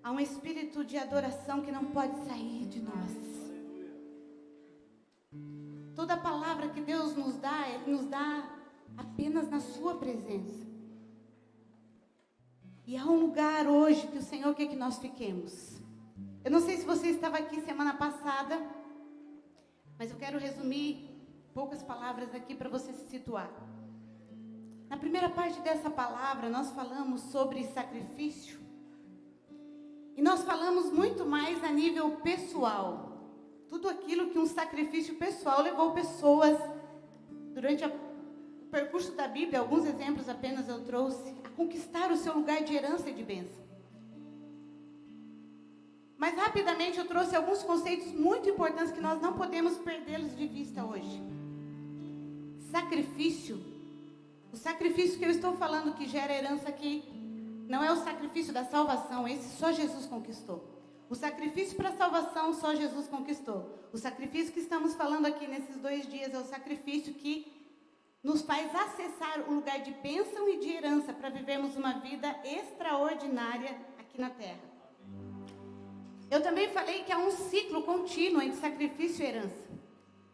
Há um espírito de adoração que não pode sair de nós. Toda palavra que Deus nos dá, Ele nos dá apenas na sua presença. E há um lugar hoje que o Senhor quer que nós fiquemos. Eu não sei se você estava aqui semana passada, mas eu quero resumir poucas palavras aqui para você se situar. Na primeira parte dessa palavra, nós falamos sobre sacrifício. E nós falamos muito mais a nível pessoal. Tudo aquilo que um sacrifício pessoal levou pessoas, durante o percurso da Bíblia, alguns exemplos apenas eu trouxe, a conquistar o seu lugar de herança e de bênção. Mas rapidamente eu trouxe alguns conceitos muito importantes que nós não podemos perdê-los de vista hoje. Sacrifício. O sacrifício que eu estou falando que gera herança aqui, não é o sacrifício da salvação, esse só Jesus conquistou. O sacrifício para a salvação só Jesus conquistou. O sacrifício que estamos falando aqui nesses 2 dias é o sacrifício que nos faz acessar o lugar de bênção e de herança para vivermos uma vida extraordinária aqui na terra. Eu também falei que há um ciclo contínuo entre sacrifício e herança.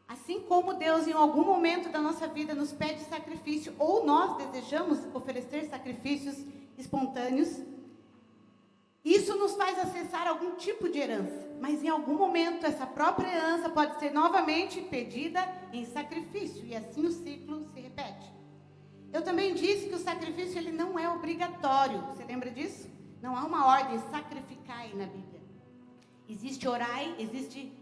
Assim como Deus, em algum momento da nossa vida, nos pede sacrifício, ou nós desejamos oferecer sacrifícios espontâneos, isso nos faz acessar algum tipo de herança. Mas em algum momento, essa própria herança pode ser novamente pedida em sacrifício, e assim o ciclo se repete. Eu também disse que o sacrifício ele não é obrigatório. Você lembra disso? Não há uma ordem, sacrificai na Bíblia. Existe orai, existe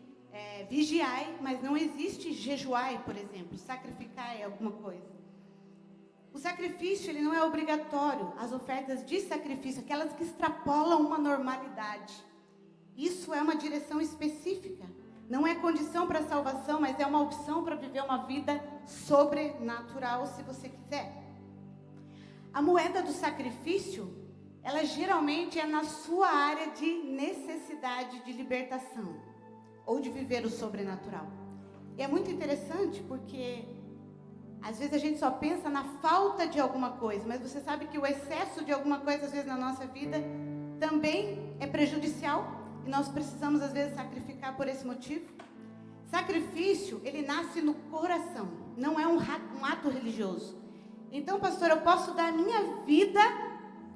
vigiai, mas não existe jejuai, por exemplo. Sacrificai é alguma coisa. O sacrifício, ele não é obrigatório. As ofertas de sacrifício, aquelas que extrapolam uma normalidade. Isso é uma direção específica. Não é condição para a salvação, mas é uma opção para viver uma vida sobrenatural, se você quiser. A moeda do sacrifício, ela geralmente é na sua área de necessidade de libertação, ou de viver o sobrenatural. E é muito interessante porque às vezes a gente só pensa na falta de alguma coisa, mas você sabe que o excesso de alguma coisa, às vezes, na nossa vida, também é prejudicial, e nós precisamos, às vezes, sacrificar por esse motivo. Sacrifício, ele nasce no coração, não é um ato religioso. Então, pastor, eu posso dar a minha vida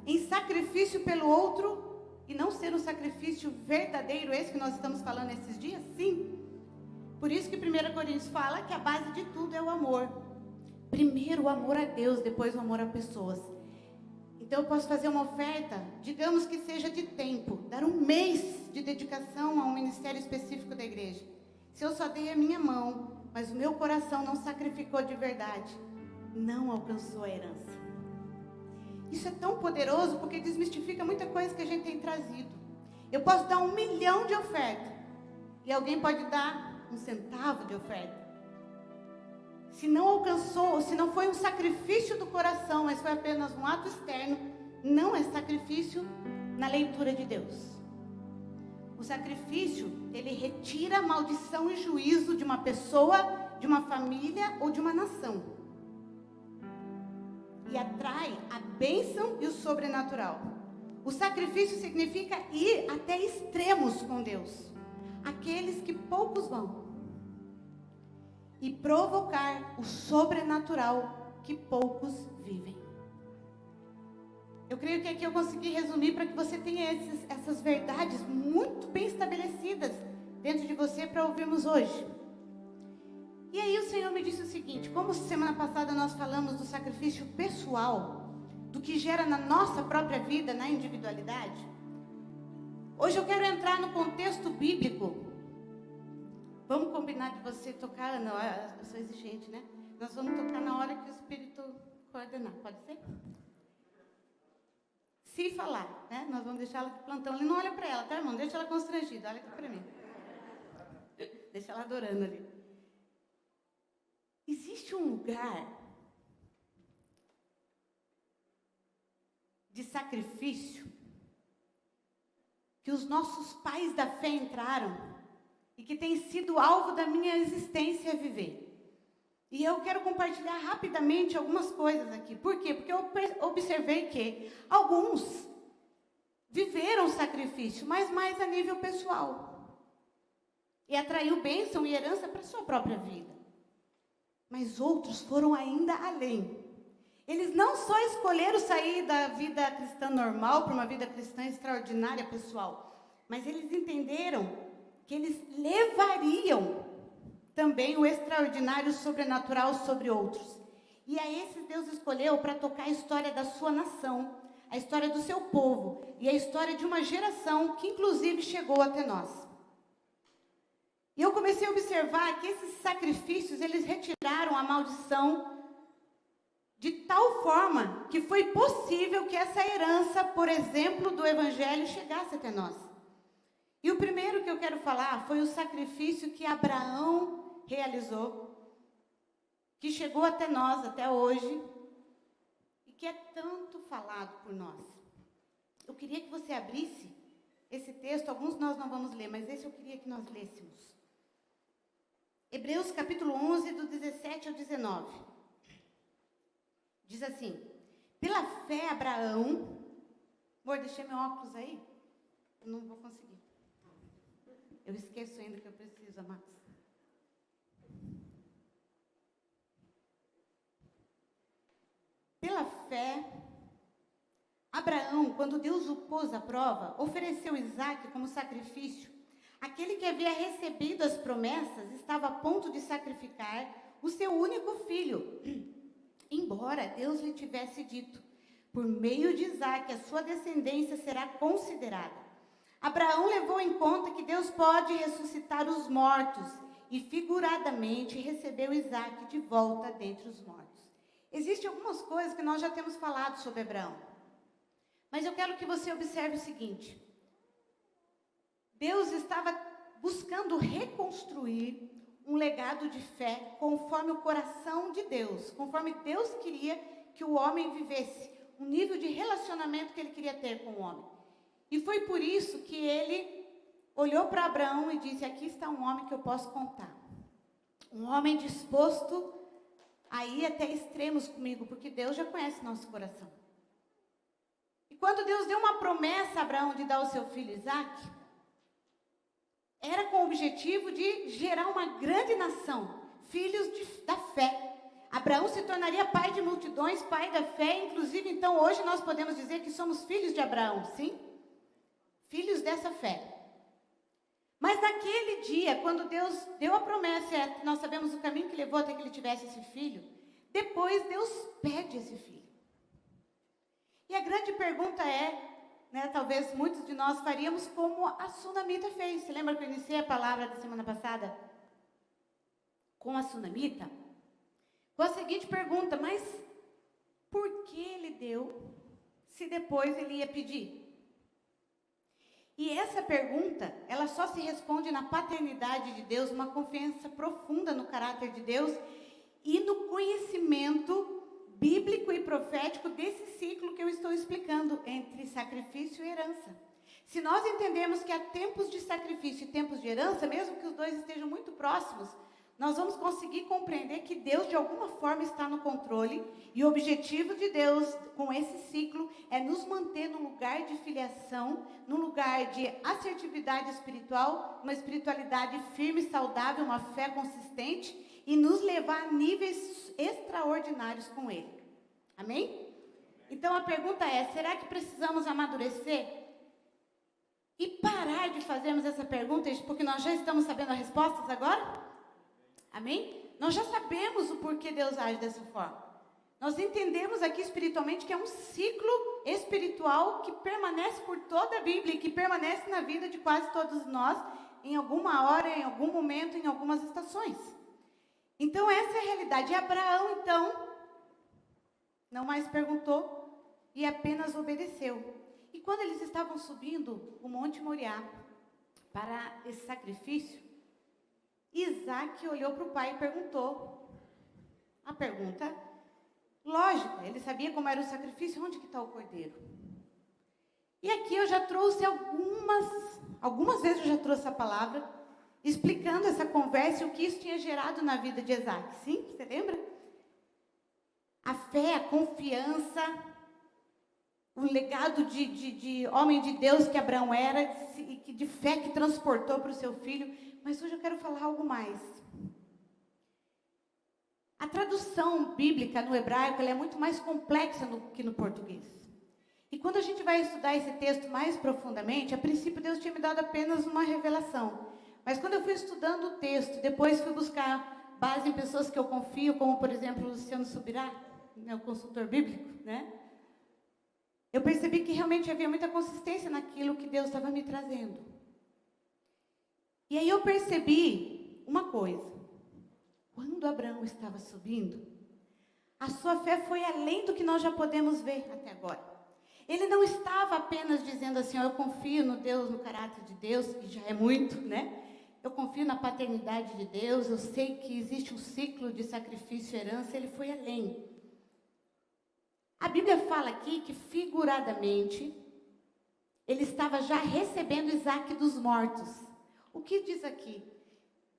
em sacrifício pelo outro, e não ser um sacrifício verdadeiro, esse que nós estamos falando esses dias? Sim. Por isso que 1 Coríntios fala que a base de tudo é o amor. Primeiro o amor a Deus, depois o amor a pessoas. Então eu posso fazer uma oferta, digamos que seja de tempo, dar 1 mês de dedicação a um ministério específico da igreja. Se eu só dei a minha mão, mas o meu coração não sacrificou de verdade, não alcançou a herança. Isso é tão poderoso porque desmistifica muita coisa que a gente tem trazido. Eu posso dar 1 milhão de oferta e alguém pode dar 1 centavo de oferta. Se não alcançou, se não foi um sacrifício do coração, mas foi apenas um ato externo, não é sacrifício na leitura de Deus. O sacrifício, ele retira a maldição e juízo de uma pessoa, de uma família ou de uma nação. E atrai a bênção e o sobrenatural. O sacrifício significa ir até extremos com Deus. Aqueles que poucos vão. E provocar o sobrenatural que poucos vivem. Eu creio que aqui eu consegui resumir para que você tenha essas verdades muito bem estabelecidas dentro de você para ouvirmos hoje. E aí o Senhor me disse o seguinte: como semana passada nós falamos do sacrifício pessoal, do que gera na nossa própria vida, na individualidade, hoje eu quero entrar no contexto bíblico. Vamos combinar de você tocar, Ana? Eu sou exigente, né? Nós vamos tocar na hora que o Espírito coordenar, pode ser? Se falar, né? Nós vamos deixar ela de plantão. Ele não olha para ela, tá, irmão? Deixa ela constrangida, olha aqui para mim. Deixa ela adorando ali. Existe um lugar de sacrifício que os nossos pais da fé entraram e que tem sido alvo da minha existência a viver. E eu quero compartilhar rapidamente algumas coisas aqui. Por quê? Porque eu observei que alguns viveram o sacrifício, mas mais a nível pessoal. E atraiu bênção e herança para a sua própria vida. Mas outros foram ainda além. Eles não só escolheram sair da vida cristã normal para uma vida cristã extraordinária pessoal, mas eles entenderam que eles levariam também o extraordinário sobrenatural sobre outros. E a esses Deus escolheu para tocar a história da sua nação, a história do seu povo e a história de uma geração que inclusive chegou até nós. E eu comecei a observar que esses sacrifícios, eles retiraram a maldição de tal forma que foi possível que essa herança, por exemplo, do Evangelho chegasse até nós. E o primeiro que eu quero falar foi o sacrifício que Abraão realizou, que chegou até nós, até hoje, e que é tanto falado por nós. Eu queria que você abrisse esse texto, alguns nós não vamos ler, mas esse eu queria que nós lêssemos. Hebreus capítulo 11, do 17 ao 19. Diz assim: pela fé Abraão... Amor, deixei meu óculos aí? Eu não vou conseguir. Eu esqueço ainda que eu preciso, amados. Pela fé, Abraão, quando Deus o pôs à prova, ofereceu Isaque como sacrifício. Aquele que havia recebido as promessas estava a ponto de sacrificar o seu único filho. Embora Deus lhe tivesse dito, por meio de Isaque, a sua descendência será considerada. Abraão levou em conta que Deus pode ressuscitar os mortos e figuradamente recebeu Isaque de volta dentre os mortos. Existem algumas coisas que nós já temos falado sobre Abraão. Mas eu quero que você observe o seguinte. Deus estava buscando reconstruir um legado de fé conforme o coração de Deus, conforme Deus queria que o homem vivesse, um nível de relacionamento que ele queria ter com o homem. E foi por isso que ele olhou para Abraão e disse: aqui está um homem que eu posso contar. Um homem disposto a ir até extremos comigo, porque Deus já conhece nosso coração. E quando Deus deu uma promessa a Abraão de dar o seu filho Isaque, era com o objetivo de gerar uma grande nação, filhos da fé. Abraão se tornaria pai de multidões, pai da fé. Inclusive, então, hoje nós podemos dizer que somos filhos de Abraão, sim? Filhos dessa fé. Mas naquele dia, quando Deus deu a promessa, nós sabemos o caminho que levou até que ele tivesse esse filho, depois Deus pede esse filho. E a grande pergunta é, talvez muitos de nós faríamos como a sunamita fez. Você lembra que eu iniciei a palavra da semana passada? Com a sunamita? Com a seguinte pergunta: mas por que ele deu, se depois ele ia pedir? E essa pergunta, ela só se responde na paternidade de Deus, uma confiança profunda no caráter de Deus e no conhecimento bíblico e profético desse ciclo que eu estou explicando entre sacrifício e herança. Se nós entendemos que há tempos de sacrifício e tempos de herança, mesmo que os dois estejam muito próximos, nós vamos conseguir compreender que Deus de alguma forma está no controle, e o objetivo de Deus com esse ciclo é nos manter num lugar de filiação, num lugar de assertividade espiritual, uma espiritualidade firme e saudável, uma fé consistente, e nos levar a níveis extraordinários com Ele. Amém? Então a pergunta é: será que precisamos amadurecer? E parar de fazermos essa pergunta, porque nós já estamos sabendo as respostas agora? Amém? Nós já sabemos o porquê Deus age dessa forma. Nós entendemos aqui espiritualmente que é um ciclo espiritual que permanece por toda a Bíblia e que permanece na vida de quase todos nós, em alguma hora, em algum momento, em algumas estações. Então essa é a realidade. E Abraão, então, não mais perguntou e apenas obedeceu. E quando eles estavam subindo o Monte Moriá para esse sacrifício, Isaque olhou para o pai e perguntou. A pergunta lógica, ele sabia como era o sacrifício, onde que está o cordeiro? E aqui eu já trouxe algumas vezes eu já trouxe a palavra, explicando essa conversa e o que isso tinha gerado na vida de Isaque. Sim, você lembra? A fé, a confiança o legado de homem de Deus que Abraão era, e de fé que transportou para o seu filho. Mas hoje eu quero falar algo mais. A tradução bíblica no hebraico ela é muito mais complexa que no português. E quando a gente vai estudar esse texto mais profundamente, a princípio Deus tinha me dado apenas uma revelação. Mas quando eu fui estudando o texto, depois fui buscar base em pessoas que eu confio, como por exemplo o Luciano Subirá, o consultor bíblico, né? Eu percebi que realmente havia muita consistência naquilo que Deus estava me trazendo. E aí eu percebi uma coisa. Quando Abraão estava subindo, a sua fé foi além do que nós já podemos ver até agora. Ele não estava apenas dizendo assim, eu confio no Deus, no caráter de Deus, que já é muito, né? Eu confio na paternidade de Deus, eu sei que existe um ciclo de sacrifício e herança. Ele foi além. A Bíblia fala aqui que, figuradamente, ele estava já recebendo Isaac dos mortos. O que diz aqui?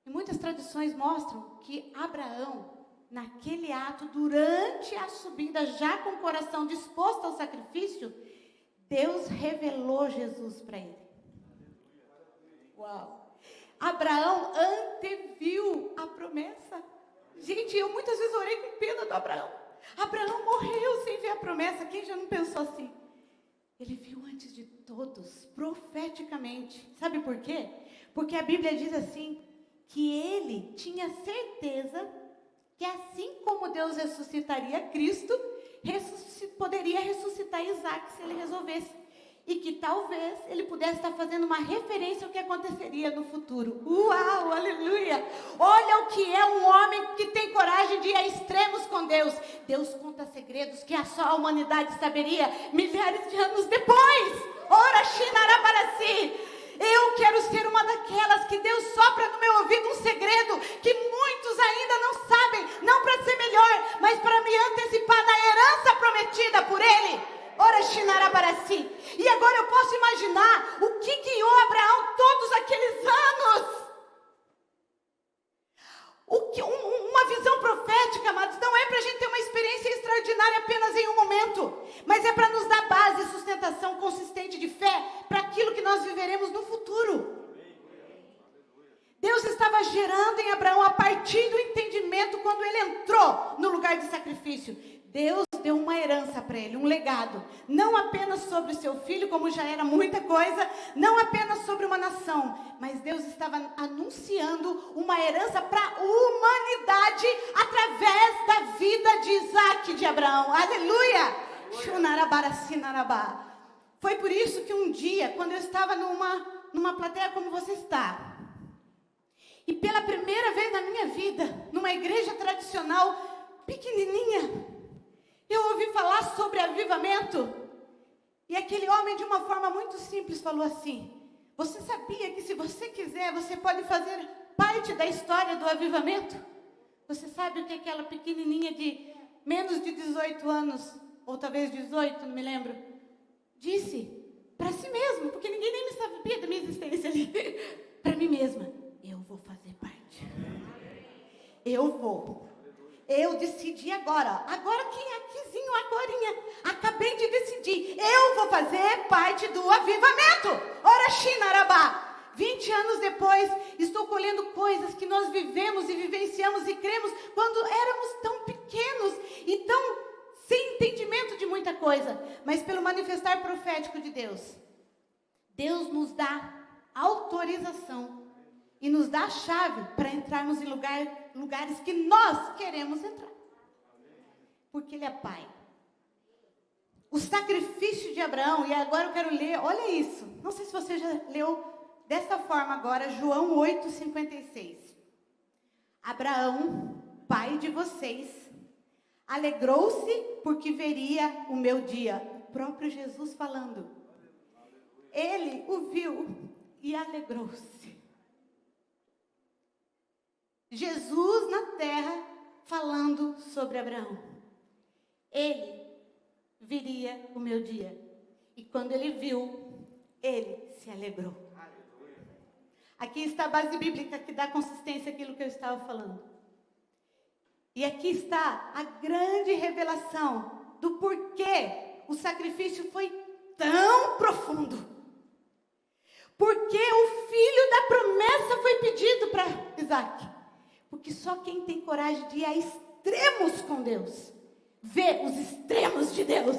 E muitas tradições mostram que Abraão, naquele ato, durante a subida, já com o coração disposto ao sacrifício, Deus revelou Jesus para ele. Uau! Abraão anteviu a promessa. Gente, eu muitas vezes orei com pena do Abraão. Abraão morreu sem ver a promessa. Quem já não pensou assim? Ele viu antes de todos, profeticamente. Sabe por quê? Porque a Bíblia diz assim, que ele tinha certeza que assim como Deus ressuscitaria Cristo, poderia ressuscitar Isaac se ele resolvesse. E que talvez ele pudesse estar fazendo uma referência ao que aconteceria no futuro. Uau, aleluia! Olha o que é um homem que tem coragem de ir a extremos com Deus. Deus conta segredos que só a humanidade saberia milhares de anos depois. Ora, Shinarabarasi! Eu quero ser uma daquelas que Deus sopra no meu ouvido um segredo que muitos ainda não sabem, não para ser melhor, mas para me antecipar na herança prometida por Ele. Ora, Shinarabarasi. E agora eu posso imaginar o que guiou Abraão todos aqueles anos. Uma visão profética, amados, não é para a gente ter uma experiência extraordinária apenas em um momento, mas é para nos dar base e sustentação consistente de fé para aquilo que nós viveremos no futuro. Deus estava gerando em Abraão a partir do entendimento quando ele entrou no lugar de sacrifício. Deus deu uma herança para ele, um legado, não apenas sobre o seu filho, como já era muita coisa, não apenas sobre uma nação, mas Deus estava anunciando uma herança para a humanidade através da vida de Isaac, de Abraão. Aleluia! Foi por isso que um dia, quando eu estava numa plateia como você está, e pela primeira vez na minha vida, numa igreja tradicional pequenininha, eu ouvi falar sobre avivamento. E aquele homem, de uma forma muito simples, falou assim: você sabia que se você quiser, você pode fazer parte da história do avivamento? Você sabe o que aquela pequenininha de menos de 18 anos, ou talvez 18, não me lembro, disse para si mesmo, porque ninguém nem me sabia da minha existência ali. Para mim mesma: eu vou fazer parte. Eu vou. Eu decidi agora que aquizinho, agorinha, acabei de decidir, eu vou fazer parte do avivamento. Ora, Shinarabá, 20 anos depois, estou colhendo coisas que nós vivemos e vivenciamos e cremos quando éramos tão pequenos e tão sem entendimento de muita coisa, mas pelo manifestar profético de Deus, Deus nos dá autorização e nos dá a chave para entrarmos em lugares que nós queremos entrar. Porque Ele é Pai. O sacrifício de Abraão, e agora eu quero ler, olha isso. Não sei se você já leu dessa forma agora, João 8,56. Abraão, pai de vocês, alegrou-se porque veria o meu dia. O próprio Jesus falando. Ele o viu e alegrou-se. Jesus na terra falando sobre Abraão. Ele viria o meu dia. E quando ele viu, ele se alegrou. Aqui está a base bíblica que dá consistência àquilo que eu estava falando. E aqui está a grande revelação do porquê o sacrifício foi tão profundo? Porque o filho da promessa foi pedido para Isaac. Porque só quem tem coragem de ir a extremos com Deus, vê os extremos de Deus.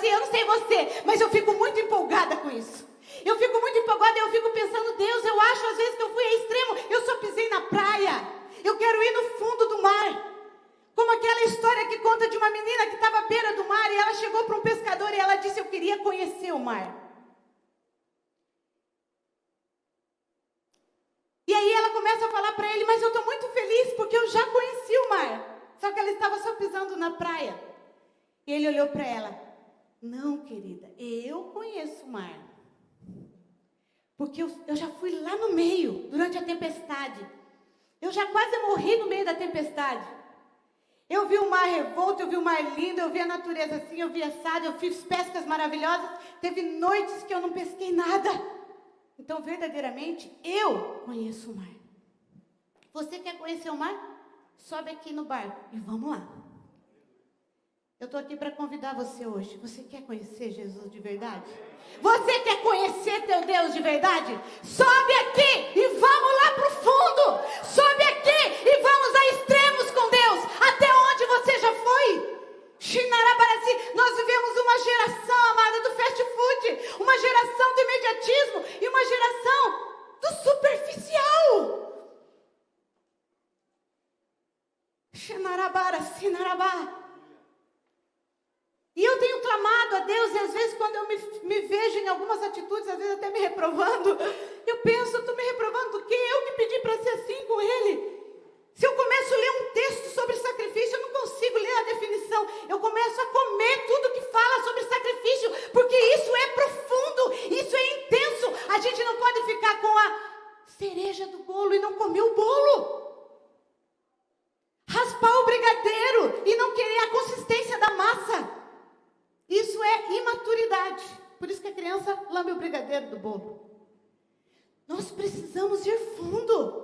Eu não sei você, mas eu fico muito empolgada com isso. Eu fico muito empolgada, eu fico pensando, Deus, eu acho às vezes que eu fui a extremo, eu só pisei na praia. Eu quero ir no fundo do mar. Como aquela história que conta de uma menina que estava à beira do mar e ela chegou para um pescador e ela disse, eu queria conhecer o mar. E aí ela começa a falar para ele, mas eu estou muito feliz porque eu já conheci o mar. Só que ela estava só pisando na praia. E ele olhou para ela, não, querida, eu conheço o mar. Porque eu já fui lá no meio, durante a tempestade. Eu já quase morri no meio da tempestade. Eu vi o mar revolto, eu vi o mar lindo, eu vi a natureza assim, eu vi assado, eu fiz pescas maravilhosas. Teve noites que eu não pesquei nada. Então, verdadeiramente, eu conheço o mar. Você quer conhecer o mar? Sobe aqui no barco e vamos lá. Eu estou aqui para convidar você hoje. Você quer conhecer Jesus de verdade? Você quer conhecer teu Deus de verdade? Sobe aqui e vamos lá para o fundo. Sobe aqui e vamos a extremos com Deus. Até onde você já foi? Nós vivemos uma geração, amada, do fast food. Uma geração do imediatismo e uma geração do superficial. E eu tenho clamado a Deus, e às vezes quando eu me vejo em algumas atitudes, às vezes até me reprovando, eu penso, eu estou me reprovando do quê? Eu que pedi para ser assim com Ele. Se eu começo a ler um texto sobre sacrifício, eu não consigo ler a definição. Eu começo a comer tudo que fala sobre sacrifício, porque isso é profundo, isso é intenso. A gente não pode ficar com a cereja do bolo e não comer o bolo. Raspar o brigadeiro e não querer a consistência da massa. Isso é imaturidade. Por isso que a criança lambe o brigadeiro do bolo. Nós precisamos ir fundo.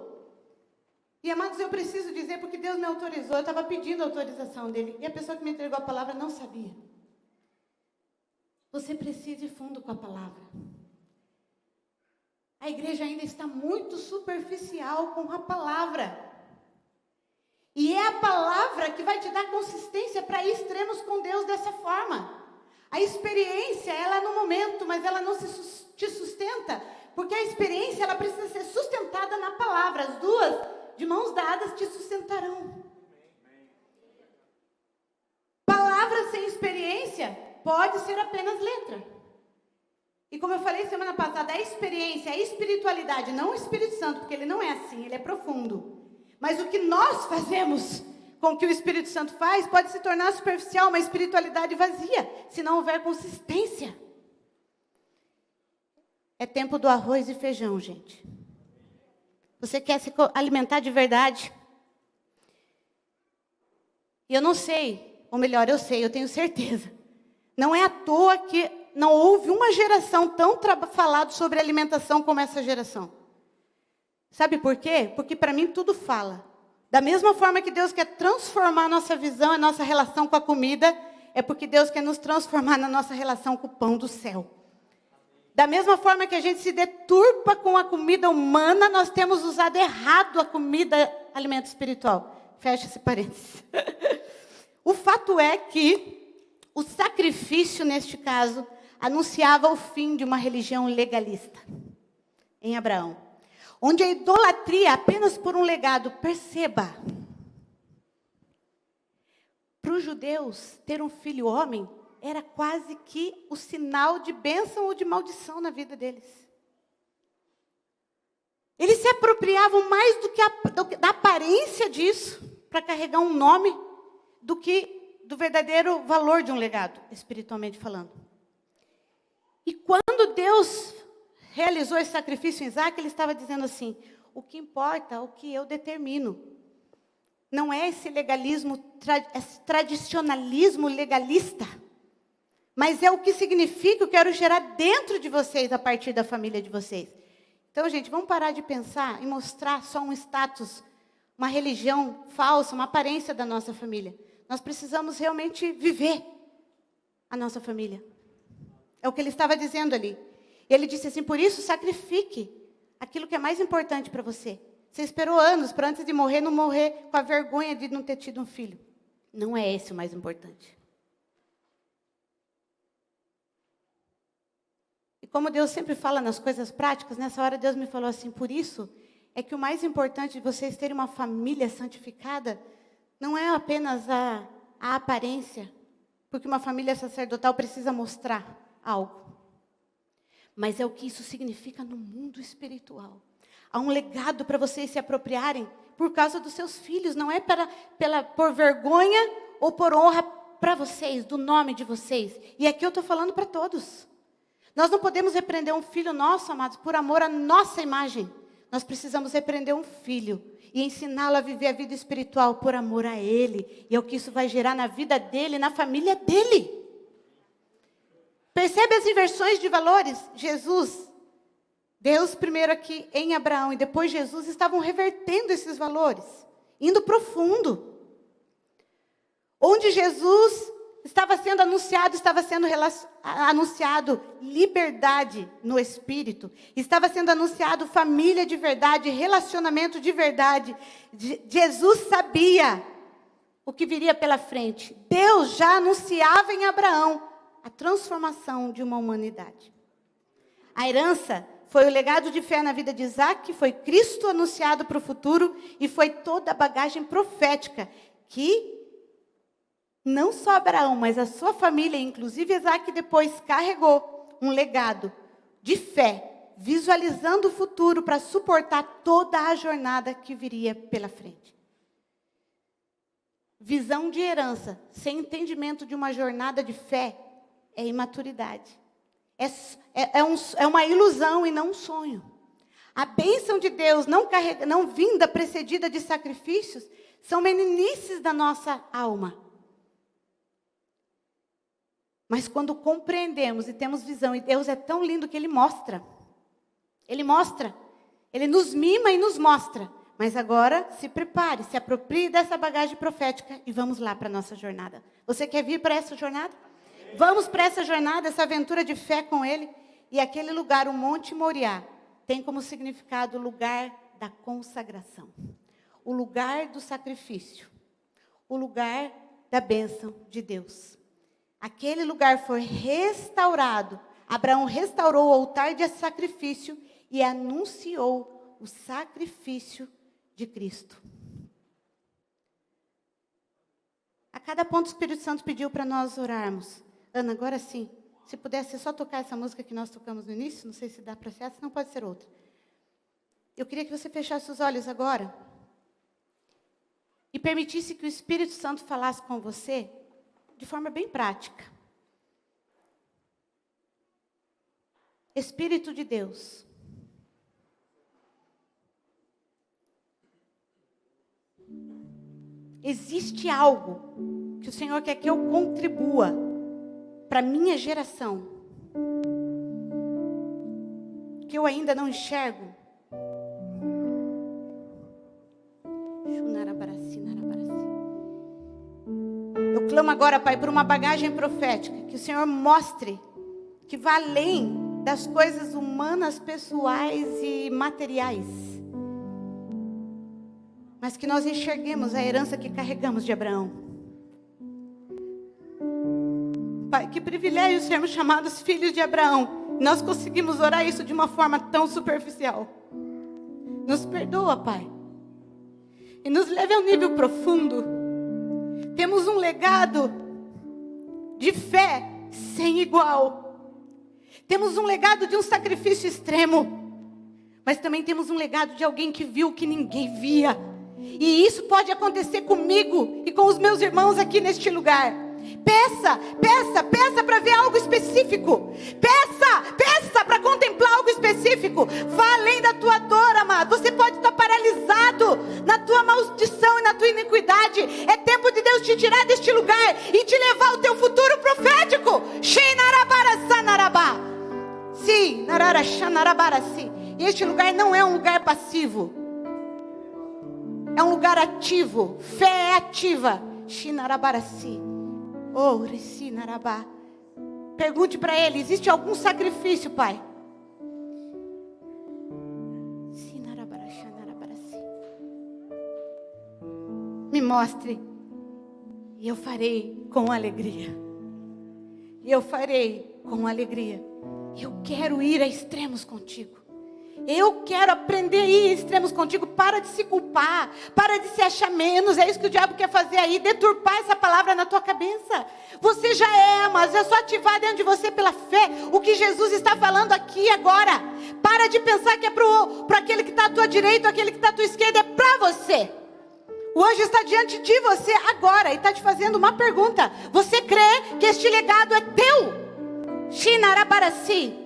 E, amados, eu preciso dizer, porque Deus me autorizou, eu estava pedindo a autorização dele, e a pessoa que me entregou a palavra não sabia. Você precisa ir fundo com a palavra. A igreja ainda está muito superficial com a palavra. E é a palavra que vai te dar consistência para ir extremos com Deus dessa forma. A experiência, ela é no momento, mas ela não te sustenta, porque a experiência, ela precisa ser sustentada na palavra. As duas, de mãos dadas, te sustentarão. Palavra sem experiência pode ser apenas letra. E como eu falei semana passada, a experiência, a espiritualidade, não o Espírito Santo, porque ele não é assim, ele é profundo. Mas o que nós fazemos com o que o Espírito Santo faz pode se tornar superficial, uma espiritualidade vazia, se não houver consistência. É tempo do arroz e feijão, gente. Você quer se alimentar de verdade? E eu não sei, ou melhor, eu sei, eu tenho certeza. Não é à toa que não houve uma geração tão falado sobre alimentação como essa geração. Sabe por quê? Porque para mim tudo fala. Da mesma forma que Deus quer transformar a nossa visão, a nossa relação com a comida, é porque Deus quer nos transformar na nossa relação com o pão do céu. Da mesma forma que a gente se deturpa com a comida humana, nós temos usado errado a comida, alimento espiritual. Fecha esse parênteses. O fato é que o sacrifício, neste caso, anunciava o fim de uma religião legalista em Abraão. Onde a idolatria apenas por um legado, perceba. Para os judeus, ter um filho homem era quase que o sinal de bênção ou de maldição na vida deles. Eles se apropriavam mais da aparência disso, para carregar um nome, do que do verdadeiro valor de um legado, espiritualmente falando. E quando Deus realizou esse sacrifício em Isaac, ele estava dizendo assim, o que importa é o que eu determino. Não é esse legalismo, esse tradicionalismo legalista, mas é o que significa, eu quero gerar dentro de vocês, a partir da família de vocês. Então, gente, vamos parar de pensar em mostrar só um status, uma religião falsa, uma aparência da nossa família. Nós precisamos realmente viver a nossa família. É o que ele estava dizendo ali. Ele disse assim, por isso sacrifique aquilo que é mais importante para você. Você esperou anos para antes de morrer, não morrer com a vergonha de não ter tido um filho. Não é esse o mais importante. E como Deus sempre fala nas coisas práticas, nessa hora Deus me falou assim, por isso é que o mais importante de vocês terem uma família santificada não é apenas a aparência, porque uma família sacerdotal precisa mostrar algo. Mas é o que isso significa no mundo espiritual. Há um legado para vocês se apropriarem por causa dos seus filhos. Não é por vergonha ou por honra para vocês, do nome de vocês. E aqui eu estou falando para todos. Nós não podemos repreender um filho nosso, amados, por amor à nossa imagem. Nós precisamos repreender um filho e ensiná-lo a viver a vida espiritual por amor a ele. E é o que isso vai gerar na vida dele, na família dele. Percebe as inversões de valores? Jesus, Deus primeiro aqui em Abraão e depois Jesus estavam revertendo esses valores, indo profundo. Onde Jesus estava sendo anunciado liberdade no Espírito, estava sendo anunciado família de verdade, relacionamento de verdade. Jesus sabia o que viria pela frente. Deus já anunciava em Abraão a transformação de uma humanidade. A herança foi o legado de fé na vida de Isaac, foi Cristo anunciado para o futuro e foi toda a bagagem profética que não só Abraão, mas a sua família, inclusive Isaac, depois carregou um legado de fé, visualizando o futuro para suportar toda a jornada que viria pela frente. Visão de herança, sem entendimento de uma jornada de fé, é imaturidade. É uma ilusão e não um sonho. A bênção de Deus não vinda precedida de sacrifícios, são meninices da nossa alma. Mas quando compreendemos e temos visão, e Deus é tão lindo que Ele mostra. Ele mostra. Ele nos mima e nos mostra. Mas agora, se prepare, se aproprie dessa bagagem profética e vamos lá para a nossa jornada. Você quer vir para essa jornada? Vamos para essa jornada, essa aventura de fé com Ele. E aquele lugar, o Monte Moriá, tem como significado o lugar da consagração. O lugar do sacrifício. O lugar da bênção de Deus. Aquele lugar foi restaurado. Abraão restaurou o altar de sacrifício e anunciou o sacrifício de Cristo. A cada ponto o Espírito Santo pediu para nós orarmos. Ana, agora sim, se pudesse só tocar essa música que nós tocamos no início, não sei se dá para ser essa, não pode ser outra. Eu queria que você fechasse os olhos agora e permitisse que o Espírito Santo falasse com você de forma bem prática. Espírito de Deus, existe algo que o Senhor quer que eu contribua para a minha geração, que eu ainda não enxergo? Eu clamo agora, Pai, por uma bagagem profética, que o Senhor mostre que vai além das coisas humanas, pessoais e materiais, mas que nós enxerguemos a herança que carregamos de Abraão. Pai, que privilégio sermos chamados filhos de Abraão. Nós conseguimos orar isso de uma forma tão superficial. Nos perdoa, Pai, e nos leve a um nível profundo. Temos um legado de fé sem igual. Temos um legado de um sacrifício extremo. Mas também temos um legado de alguém que viu o que ninguém via. E isso pode acontecer comigo e com os meus irmãos aqui neste lugar. Peça para ver algo específico. Peça para contemplar algo específico. Vá além da tua dor, amado. Você pode estar paralisado na tua maldição e na tua iniquidade. É tempo de Deus te tirar deste lugar e te levar ao teu futuro profético. Sim, e este lugar não é um lugar passivo. É um lugar ativo. Fé é ativa. Pergunte para Ele: existe algum sacrifício, Pai? Me mostre, e eu farei com alegria. E eu farei com alegria. Eu quero ir a extremos contigo. Eu quero aprender a ir a extremos contigo. Para de se culpar, para de se achar menos. É isso que o diabo quer fazer aí, deturpar essa palavra na tua cabeça. Você já é, mas é só ativar dentro de você pela fé o que Jesus está falando aqui agora. Para de pensar que é para aquele que está à tua direita, aquele que está à tua esquerda. É para você. O anjo está diante de você agora e está te fazendo uma pergunta. Você crê que este legado é teu? Shinarabarasi.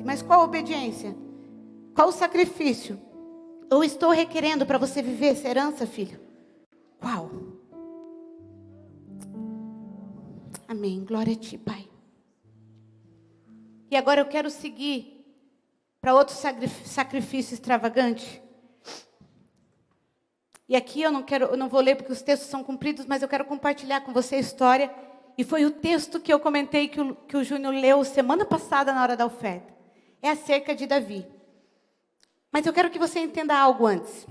Mas qual a obediência? Qual o sacrifício? Eu estou requerendo para você viver essa herança, filho? Qual? Amém. Glória a ti, Pai. E agora eu quero seguir para outro sacrifício extravagante. E aqui eu não vou ler porque os textos são compridos, mas eu quero compartilhar com você a história. E foi o texto que eu comentei que o Júnior leu semana passada na hora da oferta. É acerca de Davi. Mas eu quero que você entenda algo antes.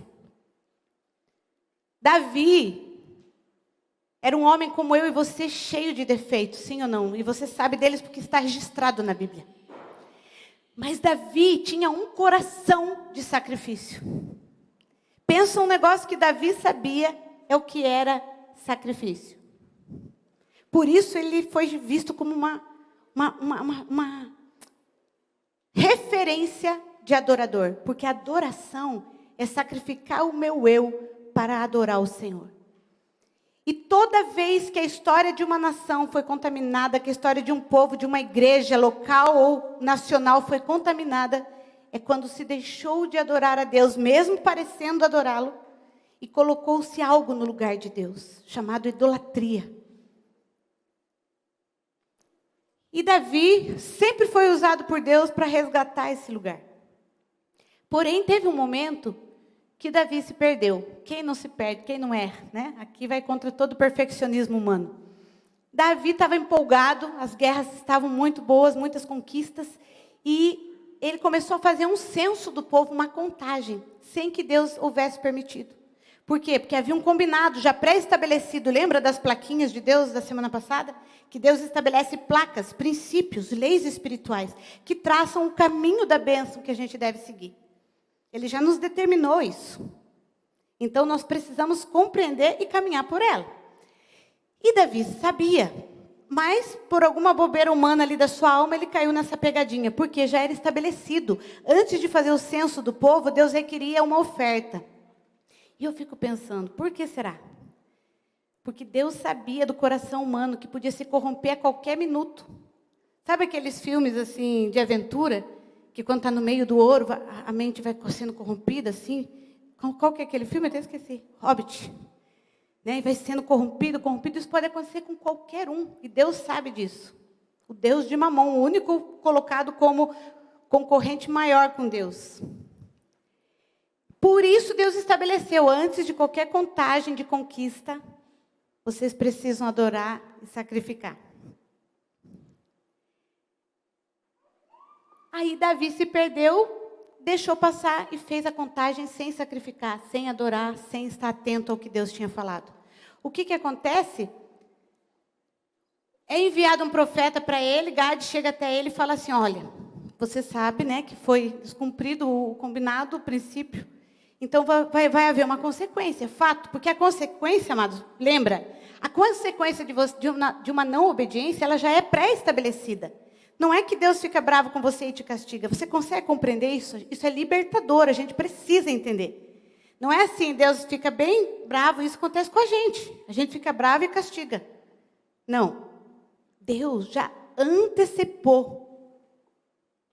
Davi era um homem como eu e você, cheio de defeitos, sim ou não? E você sabe deles porque está registrado na Bíblia. Mas Davi tinha um coração de sacrifício. Pensa um negócio que Davi sabia é o que era sacrifício. Por isso ele foi visto como uma referência de adorador. Porque adoração é sacrificar o meu eu para adorar o Senhor. E toda vez que a história de uma nação foi contaminada, que a história de um povo, de uma igreja local ou nacional foi contaminada, é quando se deixou de adorar a Deus, mesmo parecendo adorá-lo, e colocou-se algo no lugar de Deus, chamado idolatria. E Davi sempre foi usado por Deus para resgatar esse lugar. Porém, teve um momento que Davi se perdeu. Quem não se perde? Quem não erra, né? Aqui vai contra todo o perfeccionismo humano. Davi estava empolgado, as guerras estavam muito boas, muitas conquistas, e ele começou a fazer um censo do povo, uma contagem, sem que Deus houvesse permitido. Por quê? Porque havia um combinado já pré-estabelecido. Lembra das plaquinhas de Deus da semana passada? Que Deus estabelece placas, princípios, leis espirituais, que traçam o caminho da bênção que a gente deve seguir. Ele já nos determinou isso. Então, nós precisamos compreender e caminhar por ela. E Davi sabia, mas por alguma bobeira humana ali da sua alma, ele caiu nessa pegadinha, porque já era estabelecido. Antes de fazer o censo do povo, Deus requeria uma oferta. E eu fico pensando, por que será? Porque Deus sabia do coração humano que podia se corromper a qualquer minuto. Sabe aqueles filmes assim de aventura? Que quando está no meio do ouro, a mente vai sendo corrompida, assim. Qual que é aquele filme? Eu até esqueci. Hobbit. Né? E vai sendo corrompido. Isso pode acontecer com qualquer um. E Deus sabe disso. O Deus de Mamon, o único colocado como concorrente maior com Deus. Por isso Deus estabeleceu, antes de qualquer contagem de conquista, vocês precisam adorar e sacrificar. Aí Davi se perdeu, deixou passar e fez a contagem sem sacrificar, sem adorar, sem estar atento ao que Deus tinha falado. O que acontece? É enviado um profeta para ele, Gade chega até ele e fala assim, olha, você sabe, né, que foi descumprido o combinado, o princípio, então vai haver uma consequência, fato, porque a consequência, amados, lembra, a consequência de uma não obediência, ela já é pré-estabelecida. Não é que Deus fica bravo com você e te castiga. Você consegue compreender isso? Isso é libertador, a gente precisa entender. Não é assim, Deus fica bem bravo, isso acontece com a gente. A gente fica bravo e castiga. Não. Deus já antecipou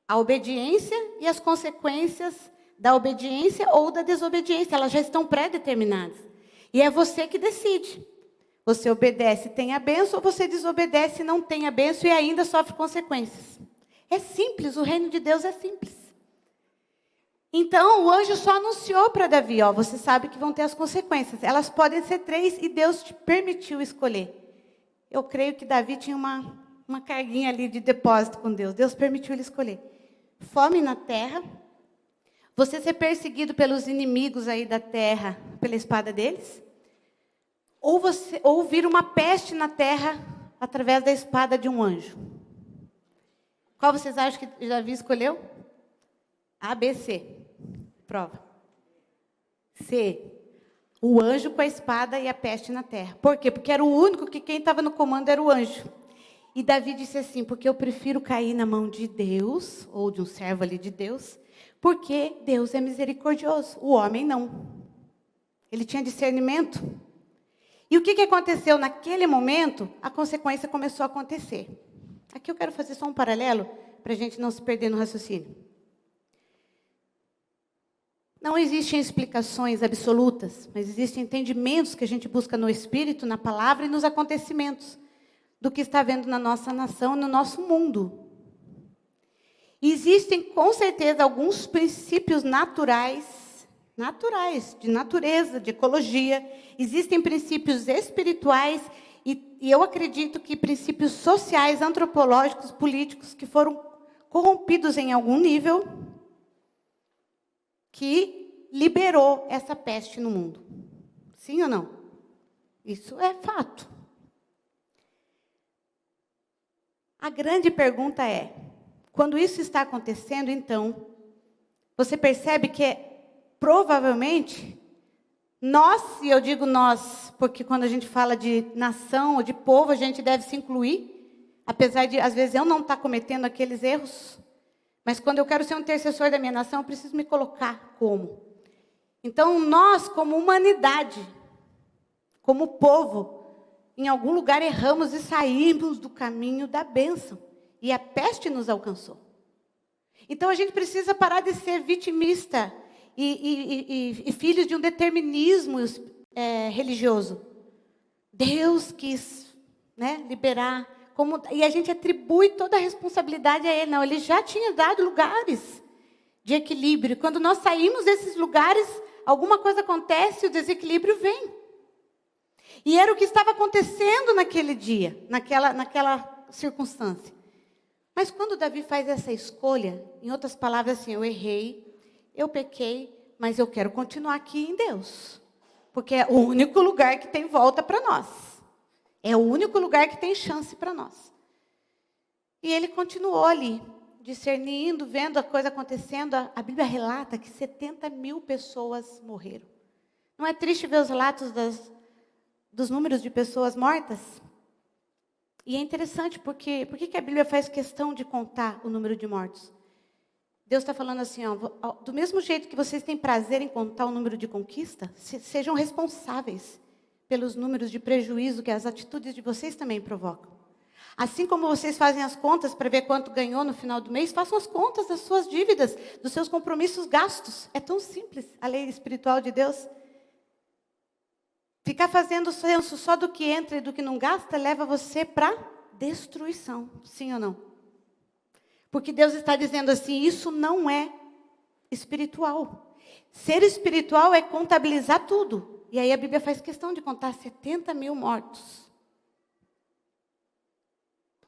a obediência e as consequências da obediência ou da desobediência. Elas já estão pré-determinadas. E é você que decide. Você obedece e tem a bênção, ou você desobedece e não tem a bênção e ainda sofre consequências. É simples, o reino de Deus é simples. Então, o anjo só anunciou para Davi, ó, você sabe que vão ter as consequências. Elas podem ser 3 e Deus te permitiu escolher. Eu creio que Davi tinha uma carguinha ali de depósito com Deus. Deus permitiu ele escolher. Fome na terra, você ser perseguido pelos inimigos aí da terra, pela espada deles, ou vir uma peste na terra através da espada de um anjo. Qual vocês acham que Davi escolheu? A, B, C. Prova. C. O anjo com a espada e a peste na terra. Por quê? Porque era o único que quem estava no comando era o anjo. E Davi disse assim, porque eu prefiro cair na mão de Deus, ou de um servo ali de Deus, porque Deus é misericordioso, o homem não. Ele tinha discernimento. E o que aconteceu naquele momento? A consequência começou a acontecer. Aqui eu quero fazer só um paralelo, para a gente não se perder no raciocínio. Não existem explicações absolutas, mas existem entendimentos que a gente busca no Espírito, na palavra e nos acontecimentos do que está vendo na nossa nação, no nosso mundo. E existem, com certeza, alguns princípios naturais, de natureza, de ecologia. Existem princípios espirituais e eu acredito que princípios sociais, antropológicos, políticos, que foram corrompidos em algum nível, que liberou essa peste no mundo. Sim ou não? Isso é fato. A grande pergunta é, quando isso está acontecendo, então, você percebe que provavelmente nós, e eu digo nós, porque quando a gente fala de nação ou de povo, a gente deve se incluir, apesar de, às vezes, eu não estar cometendo aqueles erros, mas quando eu quero ser um intercessor da minha nação, eu preciso me colocar como. Então, nós, como humanidade, como povo, em algum lugar erramos e saímos do caminho da bênção. E a peste nos alcançou. Então, a gente precisa parar de ser vitimista e filhos de um determinismo religioso. Deus quis, né, liberar. E a gente atribui toda a responsabilidade a Ele. Não, Ele já tinha dado lugares de equilíbrio. Quando nós saímos desses lugares, alguma coisa acontece e o desequilíbrio vem. E era o que estava acontecendo naquele dia, naquela circunstância. Mas quando Davi faz essa escolha, em outras palavras, assim, eu errei, eu pequei, mas eu quero continuar aqui em Deus. Porque é o único lugar que tem volta para nós. É o único lugar que tem chance para nós. E ele continuou ali, discernindo, vendo a coisa acontecendo. A Bíblia relata que 70 mil pessoas morreram. Não é triste ver os relatos dos números de pessoas mortas? E é interessante, porque por que a Bíblia faz questão de contar o número de mortos? Deus está falando assim, ó, do mesmo jeito que vocês têm prazer em contar o número de conquista, sejam responsáveis pelos números de prejuízo que as atitudes de vocês também provocam. Assim como vocês fazem as contas para ver quanto ganhou no final do mês, façam as contas das suas dívidas, dos seus compromissos gastos. É tão simples a lei espiritual de Deus. Ficar fazendo censo só do que entra e do que não gasta leva você para destruição, sim ou não? Porque Deus está dizendo assim, isso não é espiritual. Ser espiritual é contabilizar tudo. E aí a Bíblia faz questão de contar 70 mil mortos.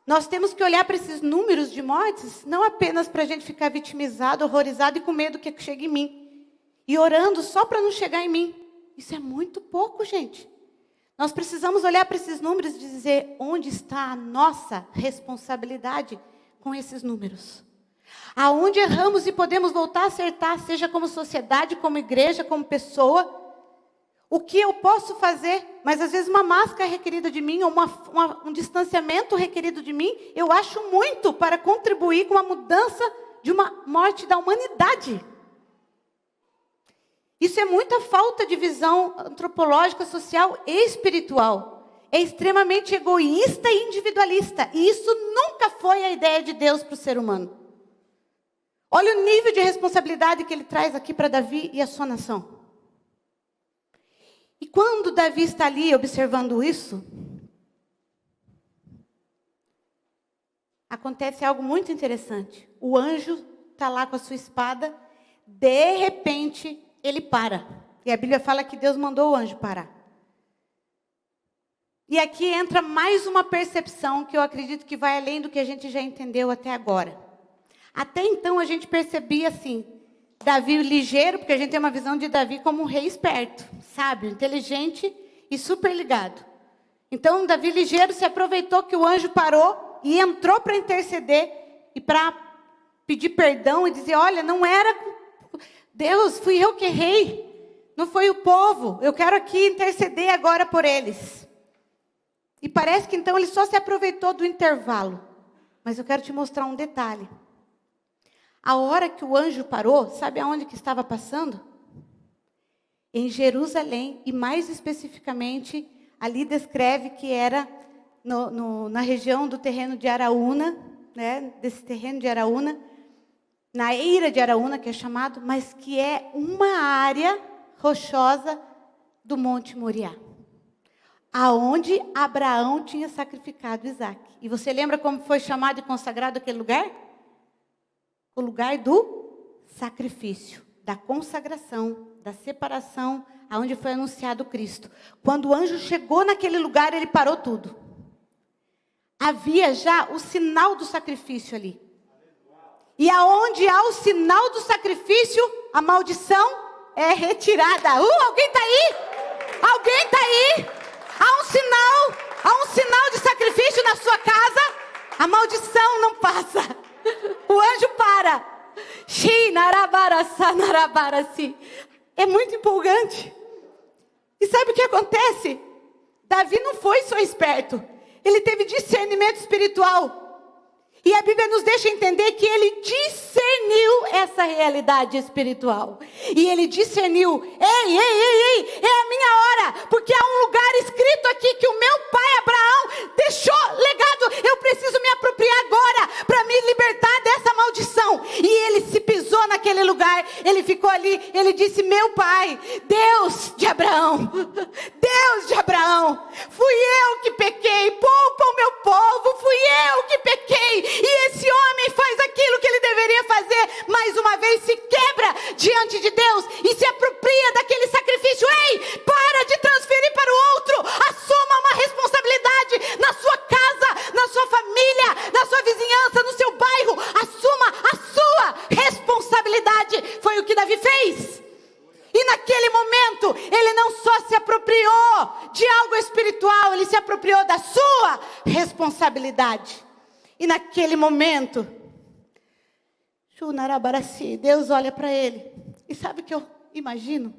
Nós temos que olhar para esses números de mortes, não apenas para a gente ficar vitimizado, horrorizado e com medo que chegue em mim. E orando só para não chegar em mim. Isso é muito pouco, gente. Nós precisamos olhar para esses números e dizer onde está a nossa responsabilidade com esses números. Aonde erramos e podemos voltar a acertar, seja como sociedade, como igreja, como pessoa. O que eu posso fazer, mas às vezes uma máscara requerida de mim, ou um distanciamento requerido de mim, eu acho muito para contribuir com a mudança de uma morte da humanidade. Isso é muita falta de visão antropológica, social e espiritual. É extremamente egoísta e individualista. E isso nunca foi a ideia de Deus para o ser humano. Olha o nível de responsabilidade que ele traz aqui para Davi e a sua nação. E quando Davi está ali observando isso, acontece algo muito interessante. O anjo está lá com a sua espada. de repente, ele para. E a Bíblia fala que Deus mandou o anjo parar. E aqui entra mais uma percepção que eu acredito que vai além do que a gente já entendeu até agora. Até então a gente percebia assim, Davi ligeiro, porque a gente tem uma visão de Davi como um rei esperto, sábio, inteligente e super ligado. Então Davi ligeiro se aproveitou que o anjo parou e entrou para interceder e para pedir perdão e dizer, olha, não era Deus, fui eu que errei, não foi o povo, eu quero aqui interceder agora por eles. E parece que então ele só se aproveitou do intervalo. Mas eu quero te mostrar um detalhe. A hora que o anjo parou, sabe aonde que estava passando? Em Jerusalém, e mais especificamente, ali descreve que era na região do terreno de Araúna, né? Desse terreno de Araúna, na eira de Araúna, que é chamado, mas que é uma área rochosa do Monte Moriá, aonde Abraão tinha sacrificado Isaac. E você lembra como foi chamado e consagrado aquele lugar? O lugar do sacrifício, da consagração, da separação, aonde foi anunciado Cristo. Quando o anjo chegou naquele lugar, ele parou tudo. Havia já o sinal do sacrifício ali. E aonde há o sinal do sacrifício, a maldição é retirada. Alguém está aí? Alguém está aí? Há um sinal de sacrifício na sua casa, a maldição não passa. O anjo para. É muito empolgante. E sabe o que acontece? Davi não foi só esperto, ele teve discernimento espiritual. E a Bíblia nos deixa entender que ele discerniu essa realidade espiritual. E ele discerniu, ei, é a minha hora. Porque há um lugar escrito aqui que o meu pai Abraão deixou legado. Eu preciso me apropriar agora para me libertar dessa maldição. E ele se pisou naquele lugar, ele ficou ali, ele disse, meu pai, Deus de Abraão, fui eu que pequei, poupa o meu povo, fui eu que pequei. E esse homem faz aquilo que ele deveria fazer. Mais uma vez se quebra diante de Deus e se apropria daquele sacrifício. Ei, para de transferir para o outro. Assuma uma responsabilidade na sua casa, na sua família, na sua vizinhança, no seu bairro. Assuma a sua responsabilidade. Foi o que Davi fez. E naquele momento, ele não só se apropriou de algo espiritual, ele se apropriou da sua responsabilidade. E naquele momento, Deus olha para ele. E sabe o que eu imagino?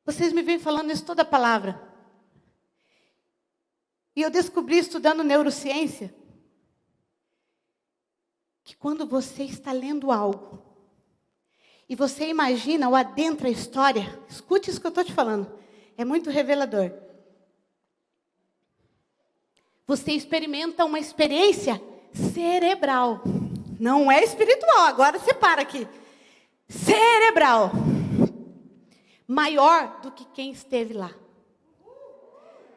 Vocês me vêm falando isso toda a palavra. E eu descobri estudando neurociência, que quando você está lendo algo, e você imagina ou adentra a história, escute isso que eu estou te falando, é muito revelador. Você experimenta uma experiência cerebral. Não é espiritual, agora separa aqui. Cerebral. Maior do que quem esteve lá.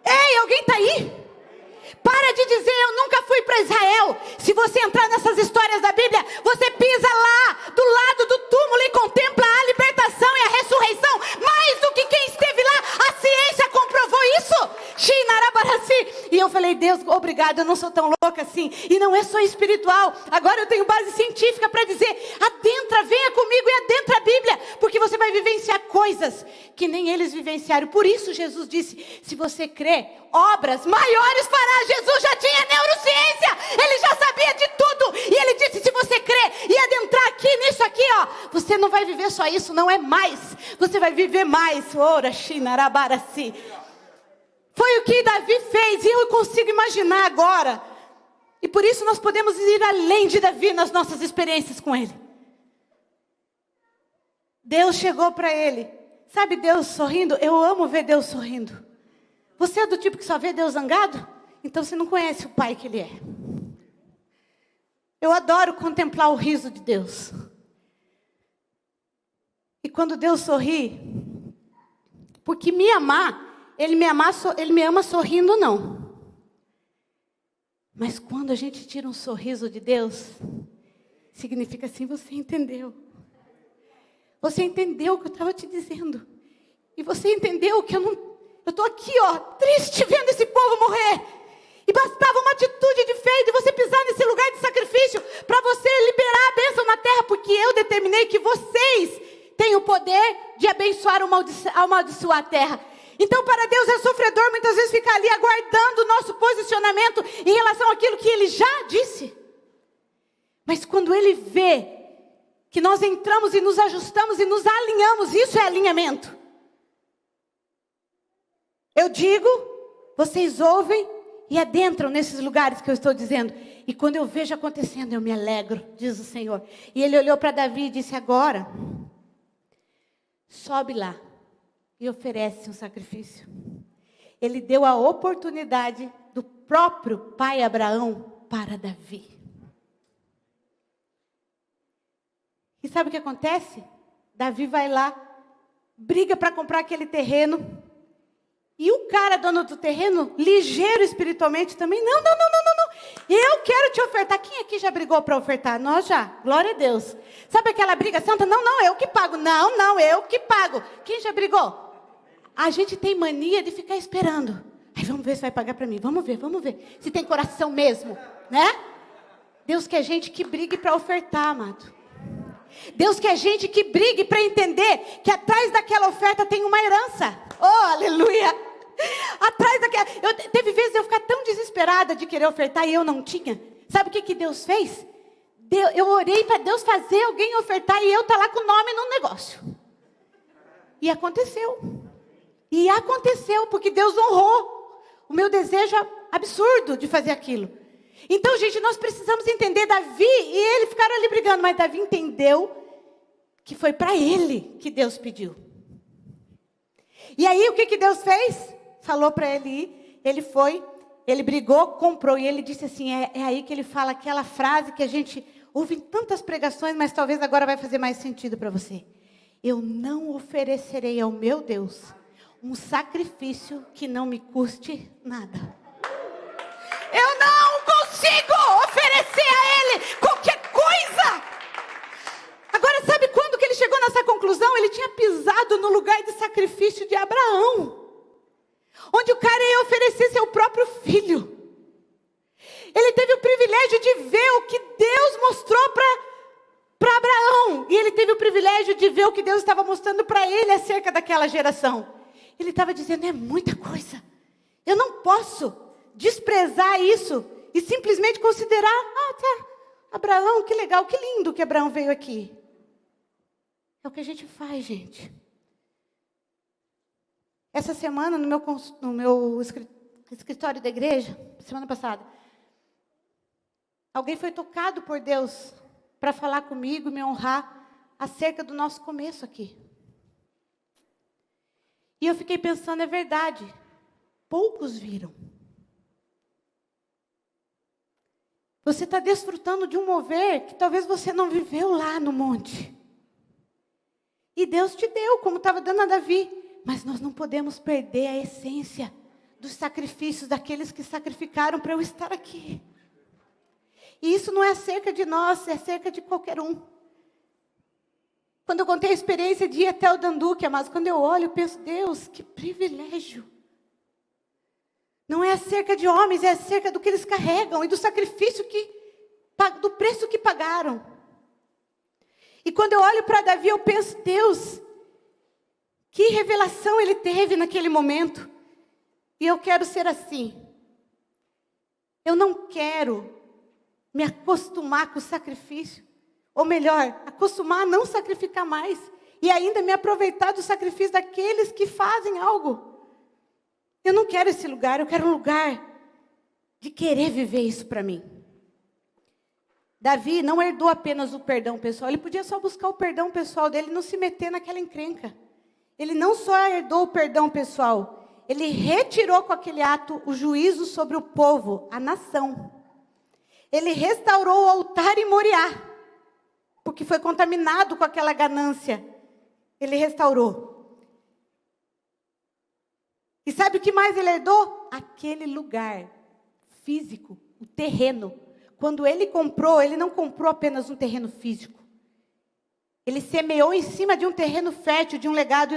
Ei, alguém está aí? Para de dizer, eu nunca fui para Israel. Se você entrar nessas histórias da Bíblia, você pisa lá, do lado do túmulo e contempla a libertação e a ressurreição. Mais do que quem esteve lá, a ciência comprovou isso. E eu falei, Deus, obrigado, eu não sou tão louca assim. E não é só espiritual. Agora eu tenho base científica para dizer, adentra, venha comigo e adentra a Bíblia. Porque você vai vivenciar coisas que nem eles vivenciaram. Por isso Jesus disse, se você crê, obras maiores fará. Jesus já tinha neurociência, ele já sabia de tudo. E ele disse, se você crê e adentrar aqui, nisso aqui, ó, você não vai viver só isso, não é mais. Você vai viver mais. Ora, Xinarabarasi. Foi o que Davi fez, e eu consigo imaginar agora. E por isso nós podemos ir além de Davi nas nossas experiências com ele. Deus chegou para ele. Sabe Deus sorrindo? Eu amo ver Deus sorrindo. Você é do tipo que só vê Deus zangado? Então você não conhece o pai que ele é. Eu adoro contemplar o riso de Deus. E quando Deus sorri, porque me amar, Ele me ama sorrindo, não. Mas quando a gente tira um sorriso de Deus, significa assim, você entendeu. Você entendeu o que eu estava te dizendo. E você entendeu que eu estou aqui, triste, vendo esse povo morrer. E bastava uma atitude de fé de você pisar nesse lugar de sacrifício para você liberar a bênção na terra, porque eu determinei que vocês têm o poder de abençoar ou amaldiçoar a terra. Então, para Deus é sofredor muitas vezes ficar ali aguardando o nosso posicionamento em relação àquilo que Ele já disse. Mas quando Ele vê que nós entramos e nos ajustamos e nos alinhamos, isso é alinhamento. Eu digo, vocês ouvem e adentram nesses lugares que eu estou dizendo. E quando eu vejo acontecendo, eu me alegro, diz o Senhor. E Ele olhou para Davi e disse: agora, sobe lá e oferece um sacrifício. Ele deu a oportunidade do próprio pai Abraão para Davi. E sabe o que acontece? Davi vai lá, briga para comprar aquele terreno. E o cara, dono do terreno, ligeiro espiritualmente também, não. Eu quero te ofertar. Quem aqui já brigou para ofertar? Nós já, glória a Deus. Sabe aquela briga santa? Não, eu que pago. Não, eu que pago. Quem já brigou? A gente tem mania de ficar esperando. Ai, vamos ver se vai pagar para mim. Vamos ver. Se tem coração mesmo, né? Deus quer gente que brigue para ofertar, amado. Deus quer gente que brigue para entender que atrás daquela oferta tem uma herança. Oh, aleluia! Atrás daquela... Teve vezes eu ficar tão desesperada de querer ofertar e eu não tinha. Sabe o que Deus fez? Eu orei para Deus fazer alguém ofertar e eu estar lá com o nome no negócio. E aconteceu. Porque Deus honrou o meu desejo absurdo de fazer aquilo. Então, gente, nós precisamos entender. Davi e ele ficaram ali brigando, mas Davi entendeu que foi para ele que Deus pediu. E aí, o que Deus fez? Falou para ele ir, ele foi, ele brigou, comprou, e ele disse assim, é aí que ele fala aquela frase que a gente ouve em tantas pregações, mas talvez agora vai fazer mais sentido para você. Eu não oferecerei ao meu Deus um sacrifício que não me custe nada. Eu não consigo oferecer a Ele qualquer coisa. Agora, sabe quando que ele chegou nessa conclusão? Ele tinha pisado no lugar de sacrifício de Abraão, onde o cara ia oferecer seu próprio filho. Ele teve o privilégio de ver o que Deus mostrou para Abraão. E ele teve o privilégio de ver o que Deus estava mostrando para ele acerca daquela geração. Ele estava dizendo, é muita coisa. Eu não posso desprezar isso e simplesmente considerar, Abraão, que legal, que lindo que Abraão veio aqui. É o que a gente faz, gente. Essa semana, no meu escritório da igreja, semana passada, alguém foi tocado por Deus para falar comigo, me honrar acerca do nosso começo aqui. E eu fiquei pensando, é verdade, poucos viram. Você está desfrutando de um mover que talvez você não viveu lá no monte. E Deus te deu, como estava dando a Davi. Mas nós não podemos perder a essência dos sacrifícios daqueles que sacrificaram para eu estar aqui. E isso não é acerca de nós, é acerca de qualquer um. Quando eu contei a experiência de ir até o Danduque, mas quando eu olho, eu penso, Deus, que privilégio. Não é acerca de homens, é acerca do que eles carregam e do sacrifício do preço que pagaram. E quando eu olho para Davi, eu penso, Deus, que revelação ele teve naquele momento. E eu quero ser assim. Eu não quero me acostumar com o sacrifício. Ou melhor, acostumar a não sacrificar mais. E ainda me aproveitar do sacrifício daqueles que fazem algo. Eu não quero esse lugar, eu quero um lugar de querer viver isso para mim. Davi não herdou apenas o perdão pessoal. Ele podia só buscar o perdão pessoal dele e não se meter naquela encrenca. Ele não só herdou o perdão pessoal, ele retirou com aquele ato o juízo sobre o povo, a nação. Ele restaurou o altar em Moriá, porque foi contaminado com aquela ganância. Ele restaurou. E sabe o que mais ele herdou? Aquele lugar físico, o terreno. Quando ele comprou, ele não comprou apenas um terreno físico. Ele semeou em cima de um terreno fértil, de um legado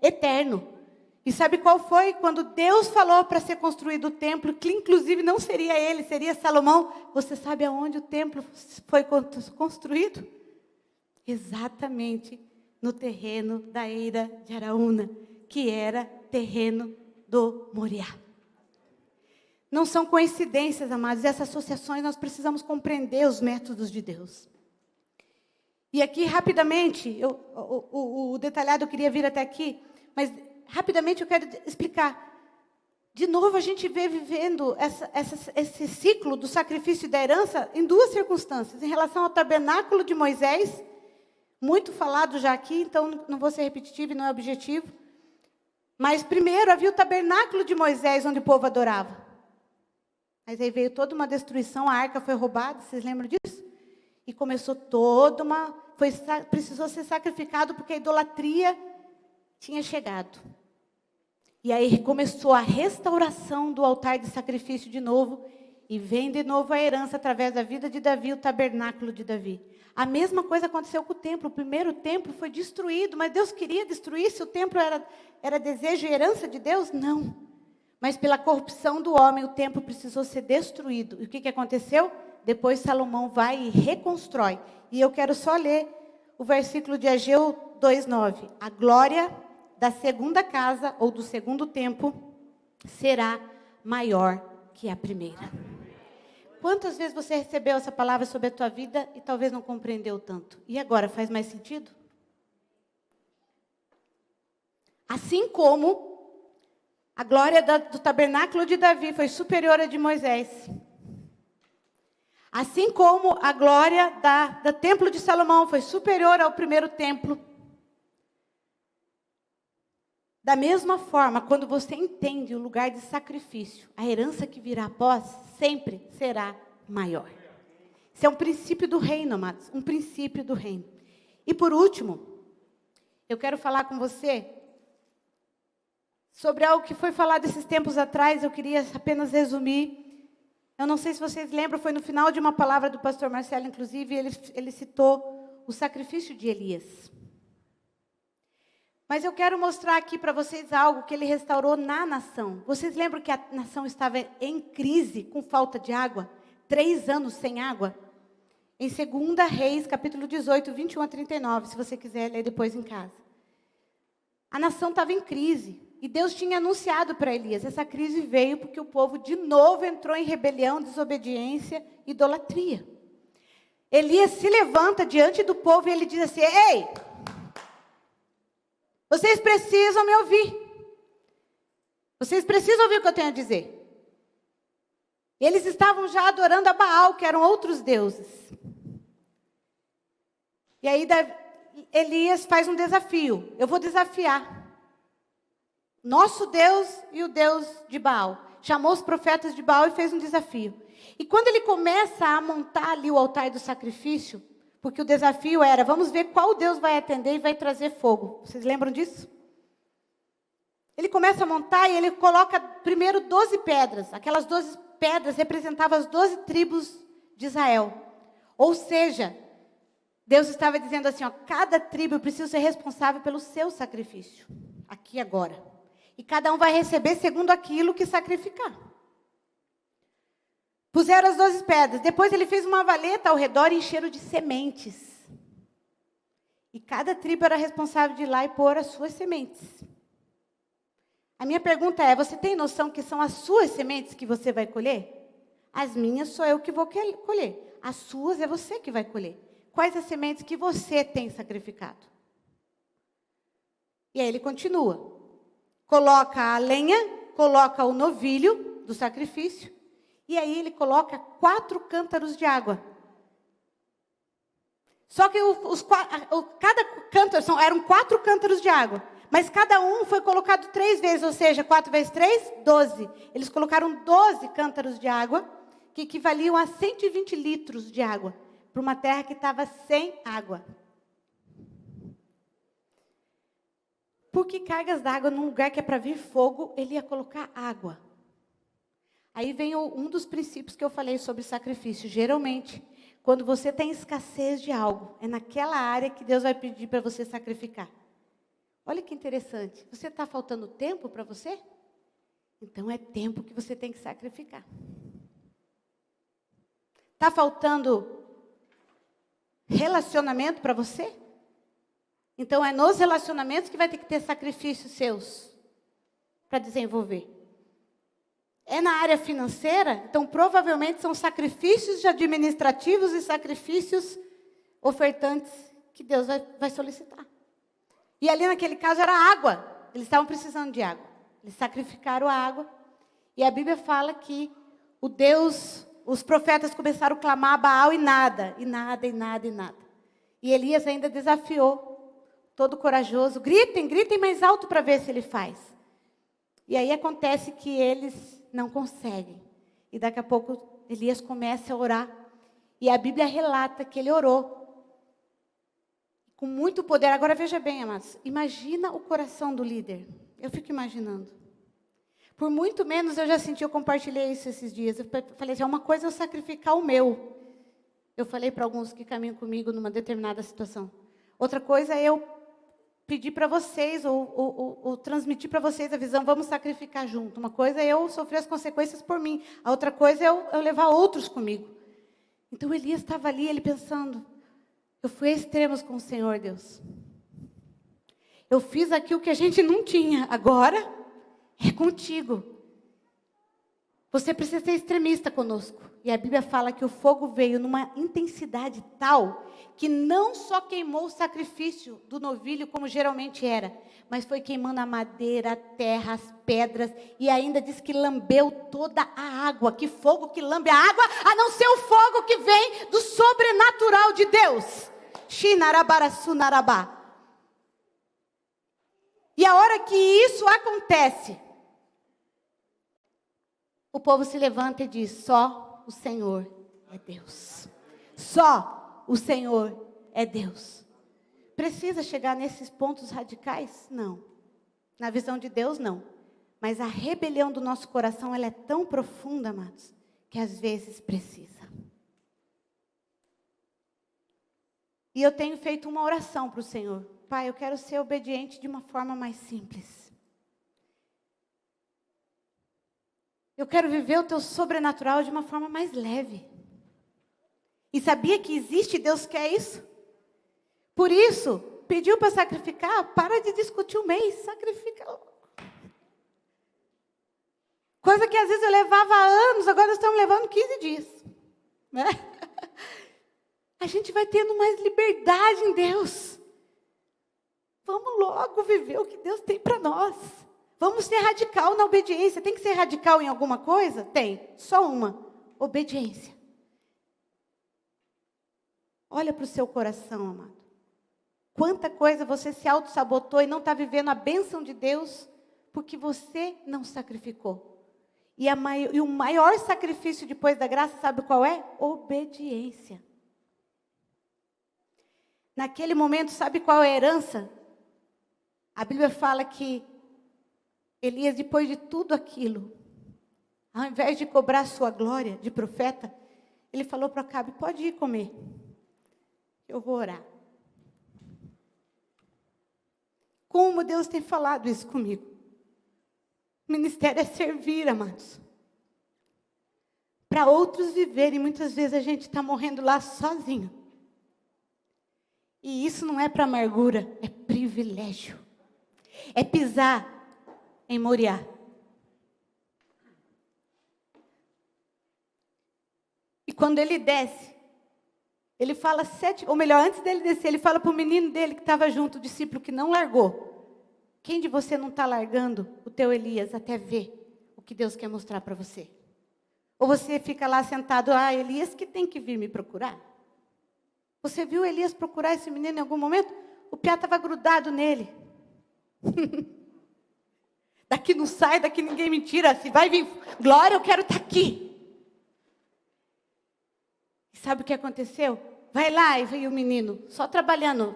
eterno. E sabe qual foi? Quando Deus falou para ser construído o templo, que inclusive não seria ele, seria Salomão. Você sabe aonde o templo foi construído? Exatamente no terreno da Eira de Araúna, que era terreno do Moriá. Não são coincidências, amados. Essas associações nós precisamos compreender os métodos de Deus. E aqui, rapidamente, o detalhado eu queria vir até aqui, mas rapidamente eu quero explicar. De novo, a gente vê vivendo esse ciclo do sacrifício e da herança em duas circunstâncias. Em relação ao tabernáculo de Moisés, muito falado já aqui, então não vou ser repetitivo e não é objetivo. Mas primeiro havia o tabernáculo de Moisés, onde o povo adorava. Mas aí veio toda uma destruição, a arca foi roubada, vocês lembram disso? E começou precisou ser sacrificado porque a idolatria tinha chegado. E aí começou a restauração do altar de sacrifício de novo, e vem de novo a herança através da vida de Davi, o tabernáculo de Davi. A mesma coisa aconteceu com o templo. O primeiro templo foi destruído, mas Deus queria destruir. Se o templo era desejo e herança de Deus? Não. Mas pela corrupção do homem, o templo precisou ser destruído. E o que aconteceu? Depois Salomão vai e reconstrói. E eu quero só ler o versículo de Ageu 2:9. A glória da segunda casa, ou do segundo templo, será maior que a primeira. Quantas vezes você recebeu essa palavra sobre a tua vida e talvez não compreendeu tanto? E agora, faz mais sentido? Assim como a glória do tabernáculo de Davi foi superior à de Moisés. Assim como a glória do templo de Salomão foi superior ao primeiro templo. Da mesma forma, quando você entende o lugar de sacrifício, a herança que virá após sempre será maior. Isso é um princípio do reino, amados. Um princípio do reino. E por último, eu quero falar com você sobre algo que foi falado esses tempos atrás. Eu queria apenas resumir. Eu não sei se vocês lembram, foi no final de uma palavra do pastor Marcelo, inclusive, ele citou o sacrifício de Elias. Mas eu quero mostrar aqui para vocês algo que ele restaurou na nação. Vocês lembram que a nação estava em crise, com falta de água? 3 anos sem água? Em 2 Reis, capítulo 18, 21 a 39, se você quiser ler depois em casa. A nação estava em crise. E Deus tinha anunciado para Elias. Essa crise veio porque o povo de novo entrou em rebelião, desobediência, idolatria. Elias se levanta diante do povo e ele diz assim: ei, vocês precisam me ouvir. Vocês precisam ouvir o que eu tenho a dizer. Eles estavam já adorando a Baal, que eram outros deuses. E aí Elias faz um desafio. Eu vou desafiar nosso Deus e o Deus de Baal. Chamou os profetas de Baal e fez um desafio. E quando ele começa a montar ali o altar do sacrifício, porque o desafio era, vamos ver qual Deus vai atender e vai trazer fogo. Vocês lembram disso? Ele começa a montar e ele coloca primeiro 12 pedras. Aquelas 12 pedras representavam as 12 tribos de Israel. Ou seja, Deus estava dizendo assim, ó, cada tribo precisa ser responsável pelo seu sacrifício. Aqui agora. E cada um vai receber segundo aquilo que sacrificar. Puseram as 12 pedras. Depois ele fez uma valeta ao redor e encheram de sementes. E cada tribo era responsável de ir lá e pôr as suas sementes. A minha pergunta é, você tem noção que são as suas sementes que você vai colher? As minhas sou eu que vou colher. As suas é você que vai colher. Quais as sementes que você tem sacrificado? E aí ele continua. Coloca a lenha, coloca o novilho do sacrifício, e aí ele coloca 4 cântaros de água. Só que cada cântaro eram 4 cântaros de água, mas cada um foi colocado 3 vezes, ou seja, 4 vezes 3, 12. Eles colocaram 12 cântaros de água, que equivaliam a 120 litros de água, para uma terra que estava sem água. Porque cargas d'água num lugar que é para vir fogo, ele ia colocar água. Aí vem um dos princípios que eu falei sobre sacrifício. Geralmente, Quando você tem escassez de algo, é naquela área que Deus vai pedir para você sacrificar. Olha que interessante. Você está faltando tempo para você? Então é tempo que você tem que sacrificar. Está faltando relacionamento para você? Então é nos relacionamentos que vai ter que ter sacrifícios seus para desenvolver. É na área financeira? Então provavelmente são sacrifícios administrativos e sacrifícios ofertantes que Deus vai solicitar. E ali naquele caso era água. Eles estavam precisando de água. Eles sacrificaram a água. E a Bíblia fala que os profetas começaram a clamar a Baal e nada. E Elias ainda desafiou, todo corajoso. Gritem mais alto para ver se ele faz. E aí acontece que eles não conseguem. E daqui a pouco Elias começa a orar. E a Bíblia relata que ele orou com muito poder. Agora veja bem, amados. Imagina o coração do líder. Eu fico imaginando. Por muito menos eu já senti, eu compartilhei isso esses dias. Eu falei assim, uma coisa é eu sacrificar o meu. Eu falei para alguns que caminham comigo numa determinada situação. Outra coisa é eu pedir para vocês, ou transmitir para vocês a visão, vamos sacrificar junto. Uma coisa é eu sofrer as consequências por mim. A outra coisa é eu levar outros comigo. Então Elias estava ali, ele pensando, eu fui a extremos com o Senhor, Deus. Eu fiz aquilo que a gente não tinha. Agora é contigo. Você precisa ser extremista conosco. E a Bíblia fala que o fogo veio numa intensidade tal que não só queimou o sacrifício do novilho como geralmente era, mas foi queimando a madeira, a terra, as pedras, e ainda diz que lambeu toda a água. Que fogo que lambe a água, a não ser o fogo que vem do sobrenatural de Deus. Xinarabaraçunarabá. E a hora que isso acontece, o povo se levanta e diz, só o Senhor é Deus. Só o Senhor é Deus. Precisa chegar nesses pontos radicais? Não. Na visão de Deus, não. Mas a rebelião do nosso coração, ela é tão profunda, amados, que às vezes precisa. E eu tenho feito uma oração para o Senhor. Pai, eu quero ser obediente de uma forma mais simples. Eu quero viver o teu sobrenatural de uma forma mais leve. E sabia que existe, Deus quer isso? Por isso, pediu para sacrificar, para de discutir o mês, sacrifica logo. Coisa que às vezes eu levava anos, agora nós estamos levando 15 dias. Né? A gente vai tendo mais liberdade em Deus. Vamos logo viver o que Deus tem para nós. Vamos ser radical na obediência. Tem que ser radical em alguma coisa? Tem. Só uma. Obediência. Olha para o seu coração, amado. Quanta coisa você se auto-sabotou e não está vivendo a bênção de Deus porque você não sacrificou. E o maior sacrifício depois da graça, sabe qual é? Obediência. Naquele momento, sabe qual é a herança? A Bíblia fala que Elias, depois de tudo aquilo, ao invés de cobrar sua glória de profeta, ele falou para Acabe, pode ir comer. Eu vou orar. Como Deus tem falado isso comigo. O ministério é servir, amados. Para outros viverem, muitas vezes a gente está morrendo lá sozinho. E isso não é para amargura, é privilégio. É pisar em Moriá. E quando ele desce, ele fala antes dele descer, ele fala para o menino dele que estava junto, o discípulo que não largou. Quem de você não está largando o teu Elias até ver o que Deus quer mostrar para você? Ou você fica lá sentado, Elias que tem que vir me procurar? Você viu Elias procurar esse menino em algum momento? O piá estava grudado nele. Daqui não sai, daqui ninguém me tira. Se vai vir glória, eu quero estar aqui. E sabe o que aconteceu? Vai lá e veio o menino, só trabalhando.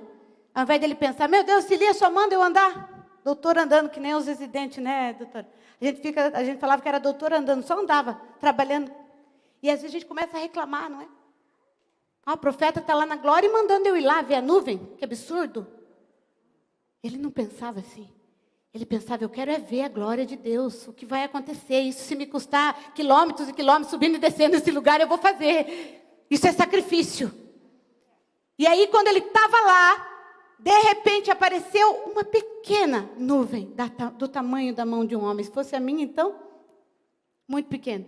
Ao invés dele pensar, meu Deus, se Elias só manda eu andar. Doutor andando, que nem os residentes, né, doutor? A gente falava que era doutor andando, só andava, trabalhando. E às vezes a gente começa a reclamar, não é? O profeta está lá na glória e mandando eu ir lá ver a nuvem. Que absurdo. Ele não pensava assim. Ele pensava, eu quero é ver a glória de Deus. O que vai acontecer? Isso se me custar quilômetros e quilômetros subindo e descendo esse lugar, eu vou fazer. Isso é sacrifício. E aí quando ele estava lá, de repente apareceu uma pequena nuvem do tamanho da mão de um homem. Se fosse a minha, então, muito pequena.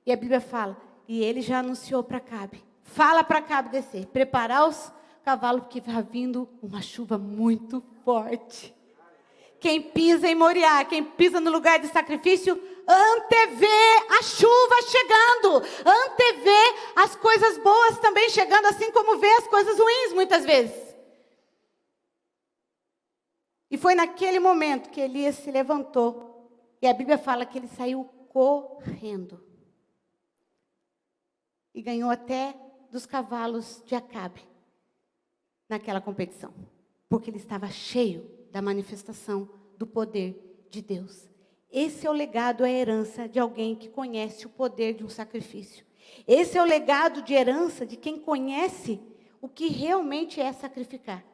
E a Bíblia fala, e ele já anunciou para Acabe. Fala para Acabe descer, preparar os cavalos, porque vai vindo uma chuva muito forte. Quem pisa em Moriá, quem pisa no lugar de sacrifício, antevê a chuva chegando. Antevê as coisas boas também chegando, assim como vê as coisas ruins muitas vezes. E foi naquele momento que Elias se levantou. E a Bíblia fala que ele saiu correndo. E ganhou até dos cavalos de Acabe naquela competição. Porque ele estava cheio da manifestação do poder de Deus. Esse é o legado, a herança de alguém que conhece o poder de um sacrifício. Esse é o legado de herança de quem conhece o que realmente é sacrificar.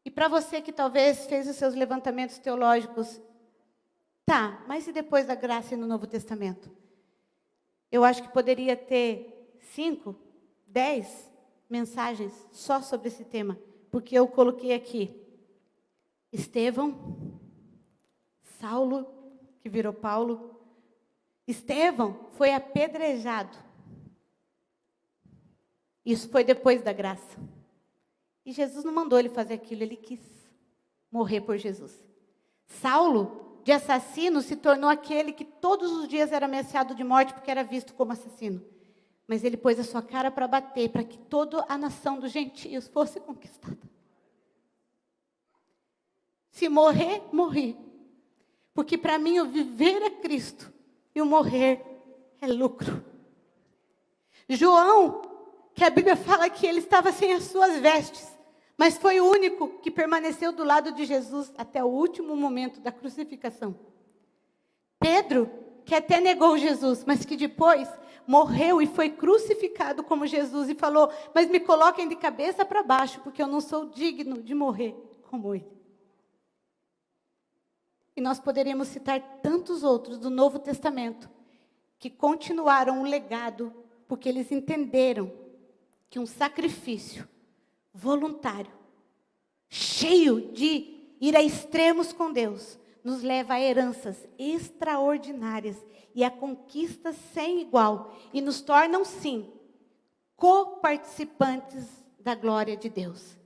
E para você que talvez fez os seus levantamentos teológicos, tá, mas e depois da graça e no Novo Testamento? Eu acho que poderia ter 5, 10 mensagens só sobre esse tema, porque eu coloquei aqui Estevão, Saulo, que virou Paulo. Estevão foi apedrejado. Isso foi depois da graça. E Jesus não mandou ele fazer aquilo, ele quis morrer por Jesus. Saulo, de assassino, se tornou aquele que todos os dias era ameaçado de morte porque era visto como assassino. Mas ele pôs a sua cara para bater, para que toda a nação dos gentios fosse conquistada. Se morrer, morri. Porque para mim o viver é Cristo e o morrer é lucro. João, que a Bíblia fala que ele estava sem as suas vestes, mas foi o único que permaneceu do lado de Jesus até o último momento da crucificação. Pedro, que até negou Jesus, mas que depois morreu e foi crucificado como Jesus e falou, mas me coloquem de cabeça para baixo, porque eu não sou digno de morrer como ele. E nós poderíamos citar tantos outros do Novo Testamento que continuaram o legado porque eles entenderam que um sacrifício voluntário, cheio de ir a extremos com Deus, nos leva a heranças extraordinárias e a conquistas sem igual e nos tornam, sim, coparticipantes da glória de Deus,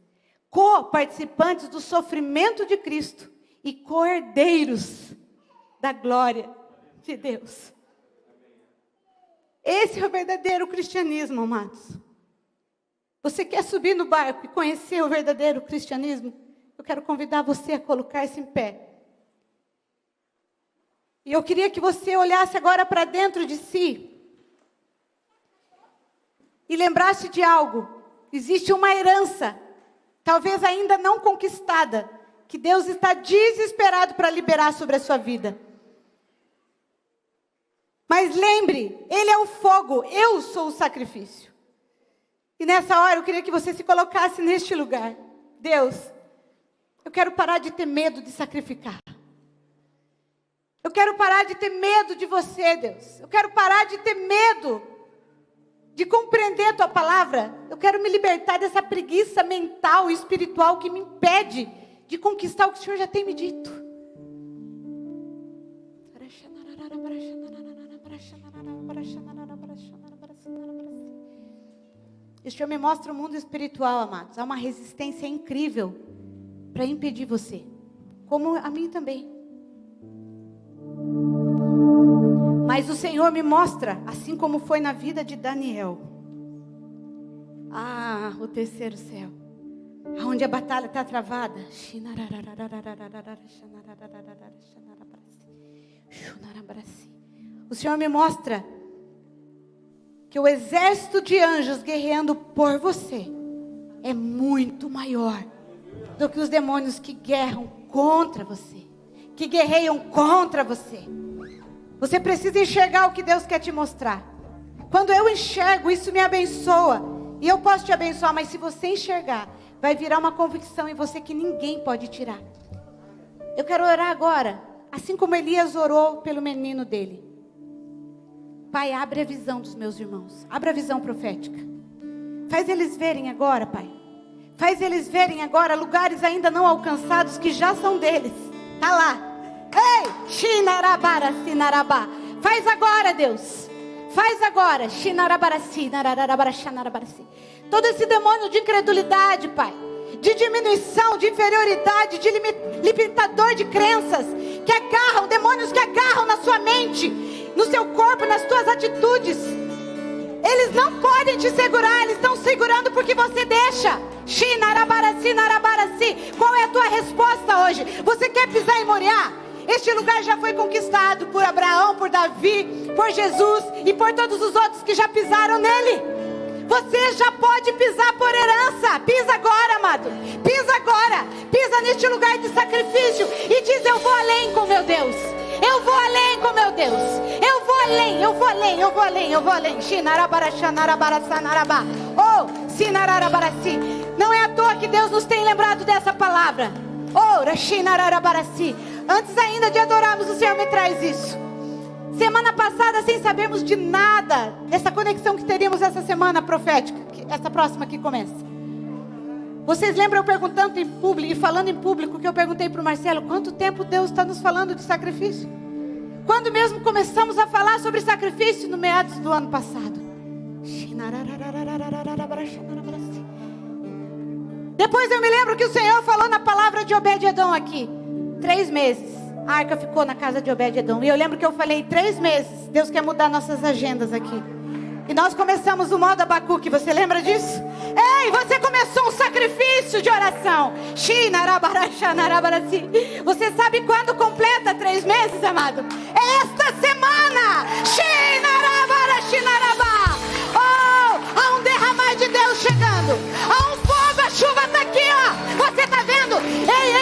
coparticipantes do sofrimento de Cristo e co-herdeiros da glória de Deus. Esse é o verdadeiro cristianismo, amados. Você quer subir no barco e conhecer o verdadeiro cristianismo? Eu quero convidar você a colocar-se em pé. E eu queria que você olhasse agora para dentro de si e lembrasse de algo. Existe uma herança, talvez ainda não conquistada, que Deus está desesperado para liberar sobre a sua vida. Mas lembre, Ele é o fogo, eu sou o sacrifício. E nessa hora eu queria que você se colocasse neste lugar. Deus, eu quero parar de ter medo de sacrificar. Eu quero parar de ter medo de você, Deus. Eu quero parar de ter medo de compreender a Tua palavra. Eu quero me libertar dessa preguiça mental e espiritual que me impede de conquistar o que o Senhor já tem me dito. O Senhor me mostra o mundo espiritual, amados. Há uma resistência incrível para impedir você, como a mim também. Mas o Senhor me mostra, assim como foi na vida de Daniel. O terceiro céu. Onde a batalha está travada. O Senhor me mostra que o exército de anjos guerreando por você é muito maior do que os demônios que guerram contra você, que guerreiam contra você. Você precisa enxergar o que Deus quer te mostrar. Quando eu enxergo, isso me abençoa. E eu posso te abençoar, mas se você enxergar, vai virar uma convicção em você que ninguém pode tirar. Eu quero orar agora, assim como Elias orou pelo menino dele. Pai, abre a visão dos meus irmãos. Abre a visão profética. Faz eles verem agora, Pai. Faz eles verem agora lugares ainda não alcançados que já são deles. Tá lá. Ei, Shinarabara, Sinarabá. Faz agora, Deus. Faz agora. Shinarabarasi, Nararabarashanarabarasi. Todo esse demônio de incredulidade, Pai. De diminuição, de inferioridade, de limitador de crenças. Que agarram, demônios que agarram na sua mente, no seu corpo, nas tuas atitudes. Eles não podem te segurar, eles estão segurando porque você deixa. Shinarabarasi, Narabarasi. Qual é a tua resposta hoje? Você quer pisar em Moriá? Este lugar já foi conquistado por Abraão, por Davi, por Jesus e por todos os outros que já pisaram nele. Você já pode pisar por herança. Pisa agora, amado. Pisa agora. Pisa neste lugar de sacrifício e diz: eu vou além com meu Deus. Eu vou além com meu Deus. Eu vou além, eu vou além, eu vou além, eu vou além. Shinarabarashanarabarassanarabá. Oh, Sinararabarasi. Não é à toa que Deus nos tem lembrado dessa palavra. Oh, Rashinararabarasi. Antes ainda de adorarmos, o Senhor me traz isso. Semana passada, sem sabermos de nada, essa conexão que teríamos essa semana profética, essa próxima que começa. Vocês lembram eu perguntando em público e falando em público que eu perguntei para o Marcelo: quanto tempo Deus está nos falando de sacrifício? Quando mesmo começamos a falar sobre sacrifício? No meados do ano passado. Depois eu me lembro que o Senhor falou na palavra de Obed-Edom aqui. 3 meses a arca ficou na casa de Obed-Edom. E eu lembro que eu falei: 3 meses, Deus quer mudar nossas agendas aqui. E nós começamos o modo Abacuque, você lembra disso? Ei, você começou um sacrifício de oração. Você sabe quando completa 3 meses, amado? É esta semana. Oh, há um derramar de Deus chegando. Há um fogo, a chuva está aqui, ó. Você está vendo? Ei.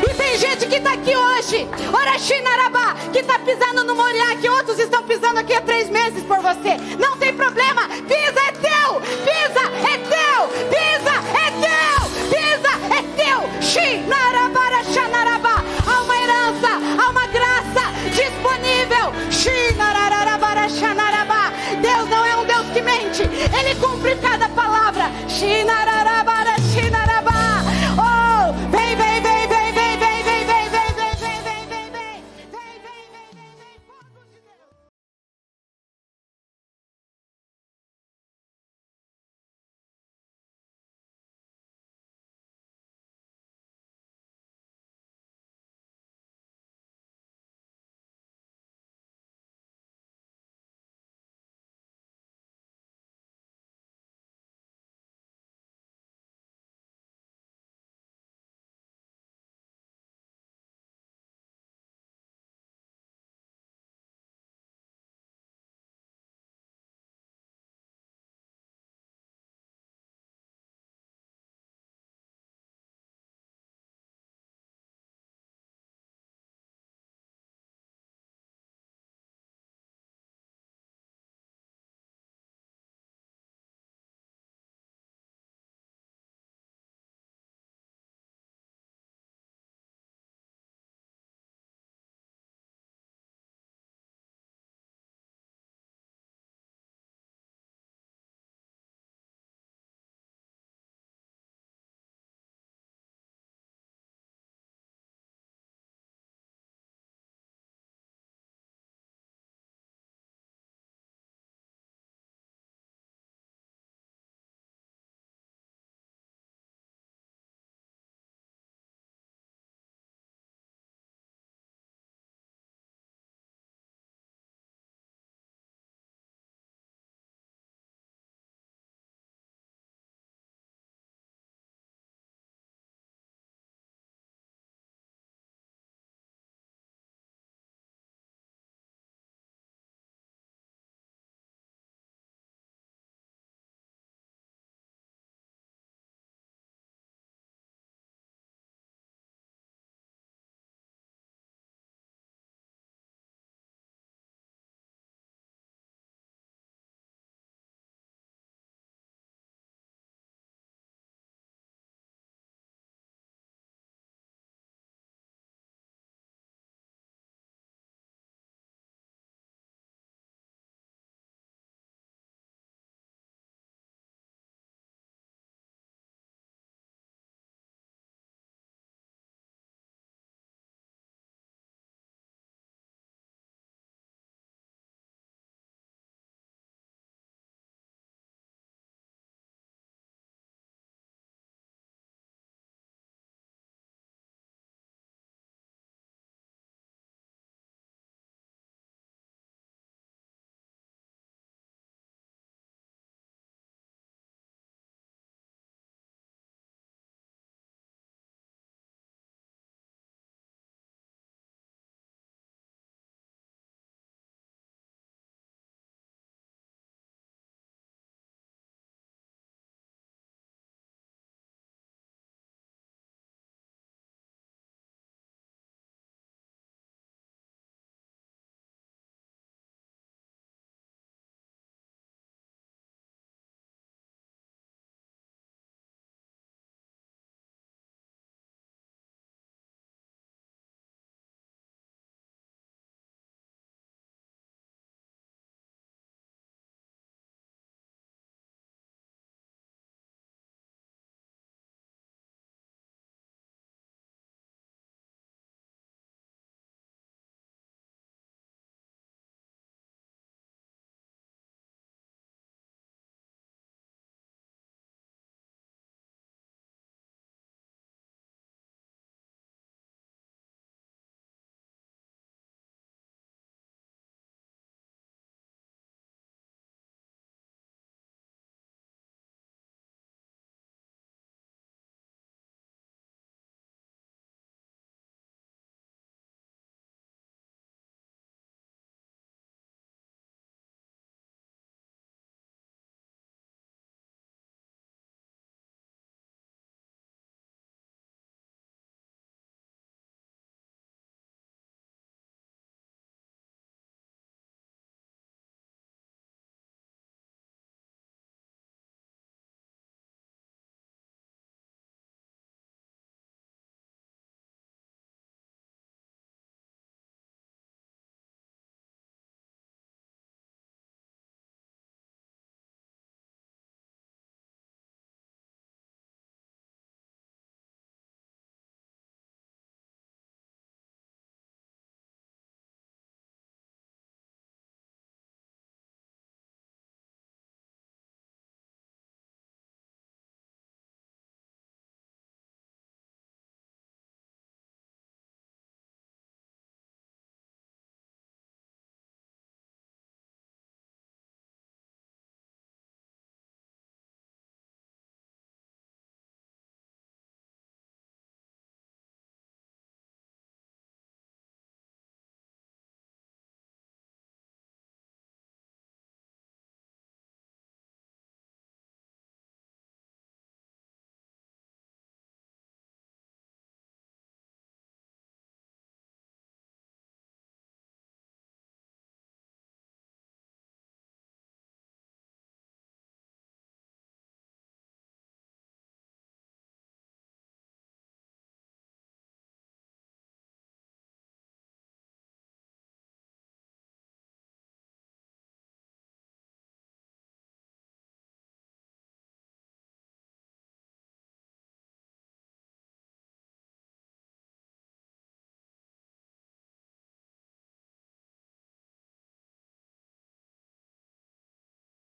E tem gente que está aqui hoje, Orachinarabá, que está pisando no Moriá, que outros estão pisando aqui há 3 meses por você. Não tem problema, pisa é teu, pisa é teu, pisa é teu, pisa é teu. Shinarabarashanarabá. Há uma herança, há uma graça disponível. Shinarabarashanarabá. Deus não é um Deus que mente, Ele cumpre cada palavra. Shinarabarashanarabá.